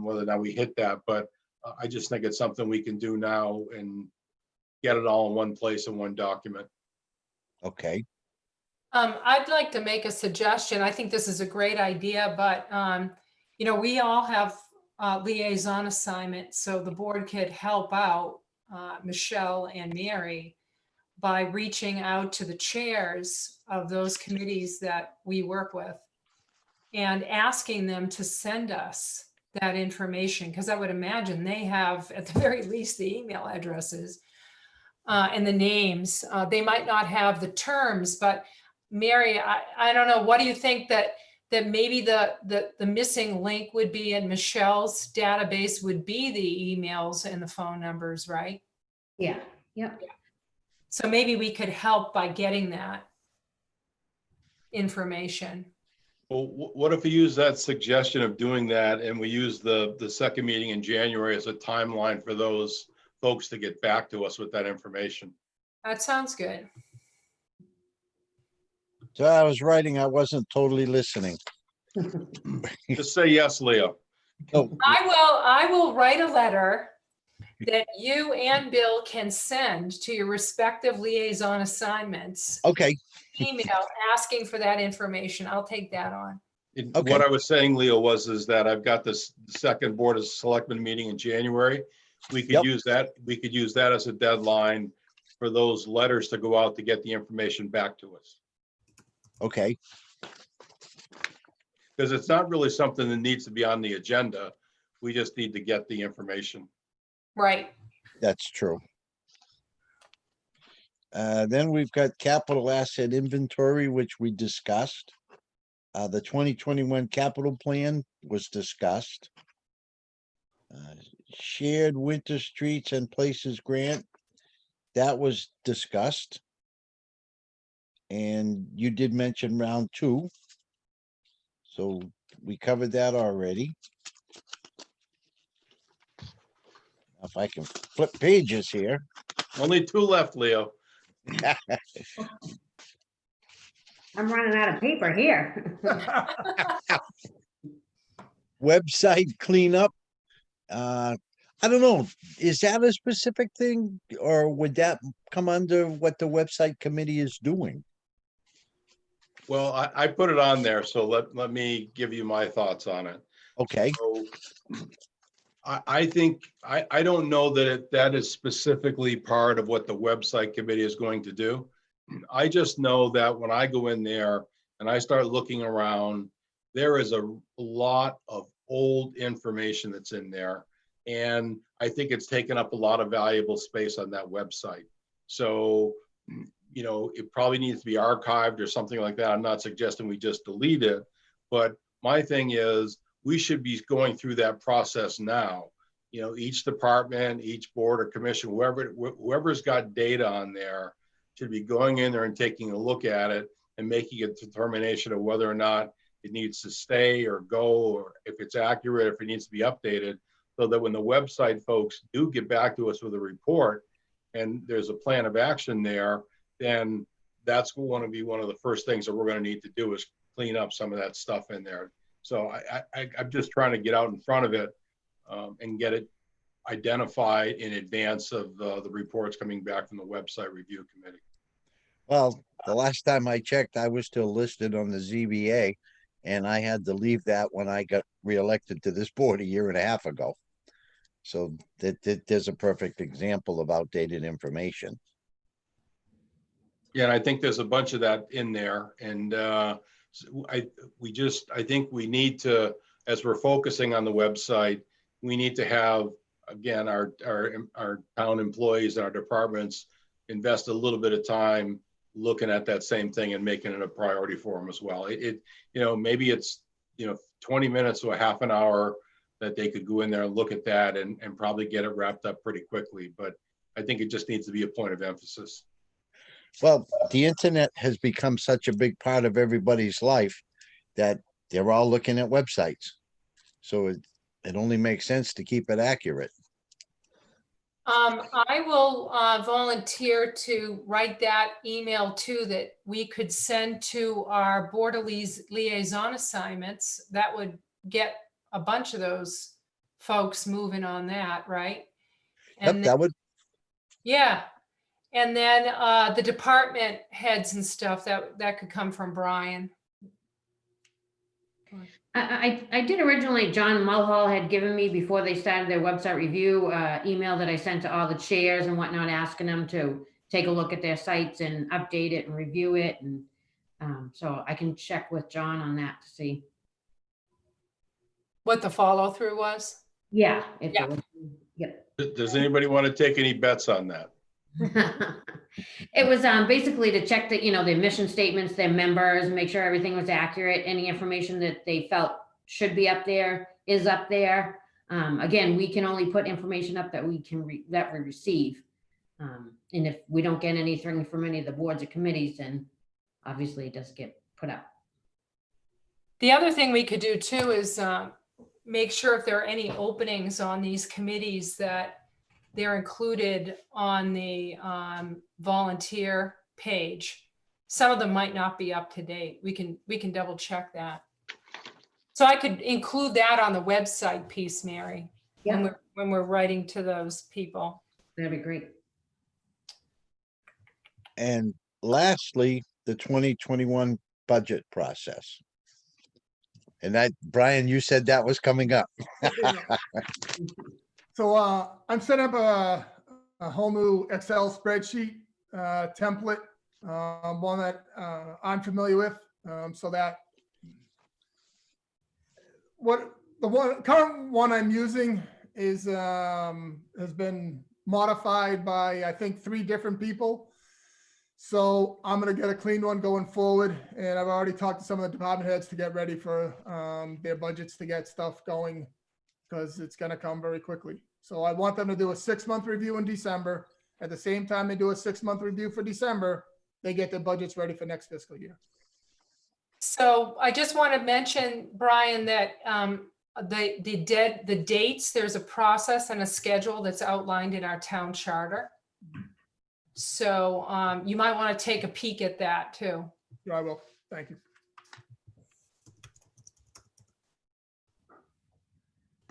whether or not we hit that. But I just think it's something we can do now and get it all in one place in one document. Okay. I'd like to make a suggestion. I think this is a great idea, but, we all have liaison assignments, so the board could help out Michelle and Mary by reaching out to the chairs of those committees that we work with and asking them to send us that information, because I would imagine they have, at the very least, the email addresses and the names. They might not have the terms, but Mary, I don't know. What do you think that maybe the missing link would be in Michelle's database would be the emails and the phone numbers, right? Yeah, yep. So maybe we could help by getting that information. Well, what if we use that suggestion of doing that and we use the second meeting in January as a timeline for those folks to get back to us with that information? That sounds good. So I was writing, I wasn't totally listening. Just say yes, Leo. Oh, I will write a letter that you and Bill can send to your respective liaison assignments. okay, Email asking for that information. I'll take that on. Okay. What I was saying, Leo, is that I've got this second Board of Selectmen meeting in January. We could Yep. use that as a deadline for those letters to go out to get the information back to us. okay. Because it's not really something that needs to be on the agenda. We just need to get the information. Right. That's true. Then we've got capital asset inventory, which we discussed. The 2021 capital plan was discussed. Shared winter streets and places grant, that was discussed. And you did mention round 2. So we covered that already. If I can flip pages here. Only 2 left, Leo. I'm running out of paper here. Website cleanup. I don't know, is that a specific thing or would that come under what the website committee is doing? Well, I put it on there, so let me give you my thoughts on it. Okay, So I think, I don't know that that is specifically part of what the website committee is going to do. I just know that when I go in there and I start looking around, there is a lot of old information that's in there. And I think it's taken up a lot of valuable space on that website. So, you know, it probably needs to be archived or something like that. I'm not suggesting we just delete it, but my thing is we should be going through that process now. You know, each department, each board or commission, whoever's got data on there should be going in there and taking a look at it and making a determination of whether or not it needs to stay or go, or if it's accurate, if it needs to be updated, so that when the website folks do get back to us with a report and there's a plan of action there, then that's going to be one of the first things that we're going to need to do is clean up some of that stuff in there. So I'm just trying to get out in front of it and get it identified in advance of the reports coming back from the website review committee. well, the last time I checked, I was still listed on the ZBA. And I had to leave that when I got reelected to this board a year and a half ago. So there's a perfect example of outdated information. Yeah, and I think there's a bunch of that in there. And I think we need to, as we're focusing on the website, we need to have, again, our town employees and our departments invest a little bit of time looking at that same thing and making it a priority for them as well. You know, maybe it's, 20 minutes to a half an hour that they could go in there and look at that and probably get it wrapped up pretty quickly. But I think it just needs to be a point of emphasis. Well, the internet has become such a big part of everybody's life that they're all looking at websites. So it only makes sense to keep it accurate. I will volunteer to write that email too, that we could send to our board of liaison assignments. That would get a bunch of those folks moving on that, right? Yep, And that would, yeah, and then the department heads and stuff that could come from Brian. I did originally, John Mulhall had given me, before they started their website review, email that I sent to all the chairs and whatnot, asking them to take a look at their sites and update it and review it. And so I can check with John on that to see. What the follow through was? Yeah. Yeah. Yep. Does anybody want to take any bets on that? It was basically to check that, their mission statements, their members, make sure everything was accurate. Any information that they felt should be up there is up there. Again, we can only put information up that we receive. And if we don't get anything from any of the boards or committees, then obviously it does get put up. The other thing we could do too is make sure if there are any openings on these committees that they're included on the volunteer page. Some of them might not be up to date. We can double check that. So I could include that on the website piece, Mary, Yeah, when we're writing to those people. that'd be great. And lastly, the 2021 budget process. And that, Brian, you said that was coming up. So I'm setting up a whole new Excel spreadsheet template, one that I'm familiar with, so that current one I'm using is has been modified by, I think, 3 different people. So I'm gonna get a clean one going forward, and I've already talked to some of the department heads to get ready for their budgets to get stuff going, because it's gonna come very quickly. So I want them to do a 6-month review in December. At the same time they do a 6-month review for December, they get their budgets ready for next fiscal year. So I just want to mention, Brian, that the dates, there's a process and a schedule that's outlined in our town charter. So you might want to take a peek at that too. Yeah, I will. Thank you.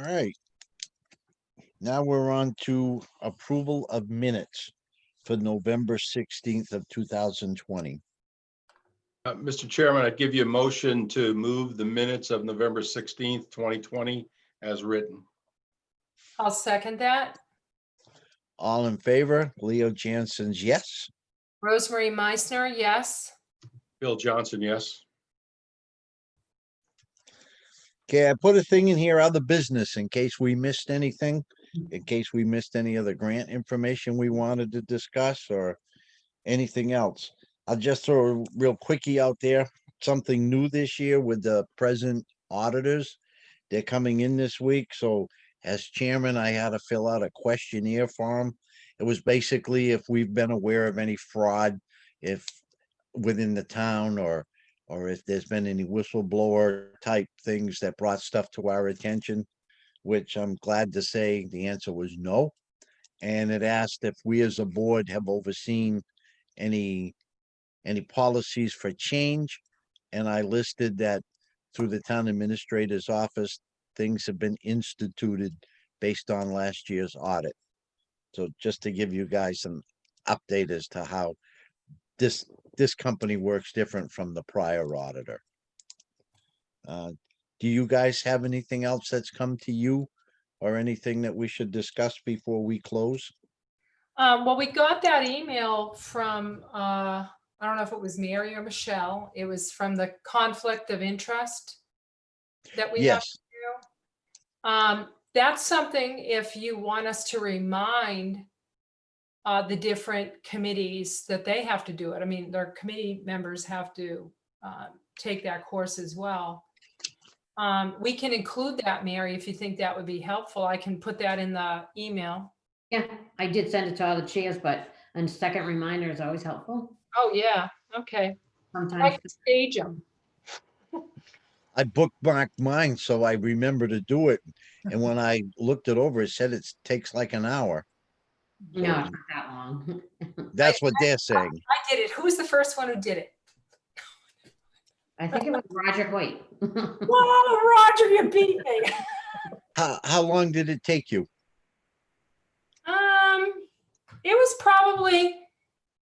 All right. Now we're on to approval of minutes for November 16th of 2020. Mr. Chairman, I'd give you a motion to move the minutes of November 16th, 2020 as written. I'll second that. All in favor? Leo Jansen's yes. Rosemary Meisner, yes. Bill Johnson, yes. Okay, I put a thing in here, other business, in case we missed anything, in case we missed any other grant information we wanted to discuss or anything else. I'll just throw a real quickie out there, something new this year with the present auditors. They're coming in this week, so as chairman, I had to fill out a questionnaire for them. It was basically if we've been aware of any fraud, if within the town, or if there's been any whistleblower type things that brought stuff to our attention, which I'm glad to say the answer was no. And it asked if we as a board have overseen any policies for change. And I listed that through the town administrator's office, things have been instituted based on last year's audit. So just to give you guys an update as to how this company works different from the prior auditor. Do you guys have anything else that's come to you or anything that we should discuss before we close? Well, we got that email from, I don't know if it was Mary or Michelle. It was from the conflict of interest that we have Yes, to do. That's something, if you want us to remind the different committees that they have to do it. I mean, their committee members have to take that course as well. We can include that, Mary, if you think that would be helpful. I can put that in the email. Yeah, I did send it to all the chairs, but a second reminder is always helpful. Oh, yeah. Okay. I Sometimes, can stage them. I bookmarked mine, so I remember to do it. And when I looked it over, it said it takes like an hour. no, it's not that long. That's what they're saying. I did it. Who was the first one who did it? I think it was Roger Hoyt. Whoa, Roger, you beat me. How long did it take you? It was probably,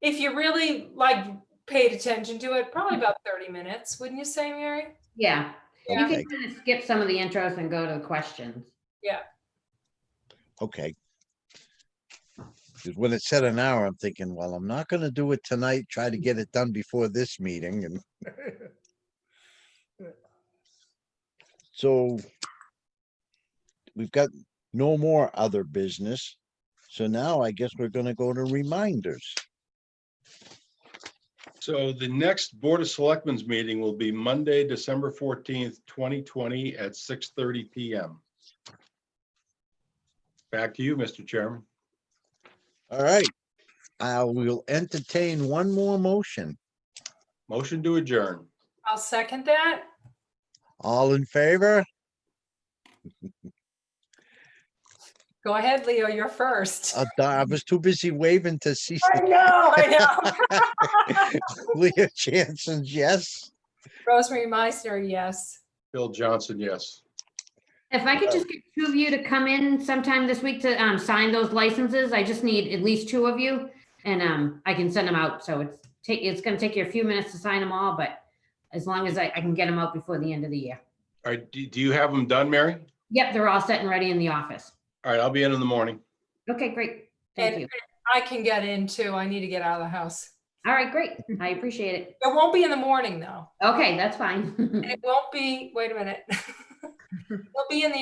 if you really paid attention to it, probably about 30 minutes, wouldn't you say, Mary? Yeah, you Okay, can kind of skip some of the intros and go to the questions. Yeah. okay. Because when it said an hour, I'm thinking, well, I'm not gonna do it tonight, try to get it done before this meeting, and so we've got no more other business. So now I guess we're gonna go to reminders. So the next Board of Selectmen's meeting will be Monday, December 14th, 2020 at 6:30 PM. Back to you, Mr. Chairman. All right, I will entertain one more motion. Motion to adjourn. I'll second that. All in favor? Go ahead, Leo, you're first. I was too busy waving to see I know. Leah Jansen's yes. Rosemary Meisner, yes. Bill Johnson, yes. If I could just get two of you to come in sometime this week to sign those licenses, I just need at least two of you. And I can send them out. So it's gonna take you a few minutes to sign them all, but as long as I can get them out before the end of the year. All right, do you have them done, Mary? Yep, they're all set and ready in the office. All right, I'll be in the morning. Okay, great. Thank And you. I can get in too. I need to get out of the house. All right, great. I appreciate it. It won't be in the morning though. Okay, that's fine. And it won't be, wait a minute. It'll be in the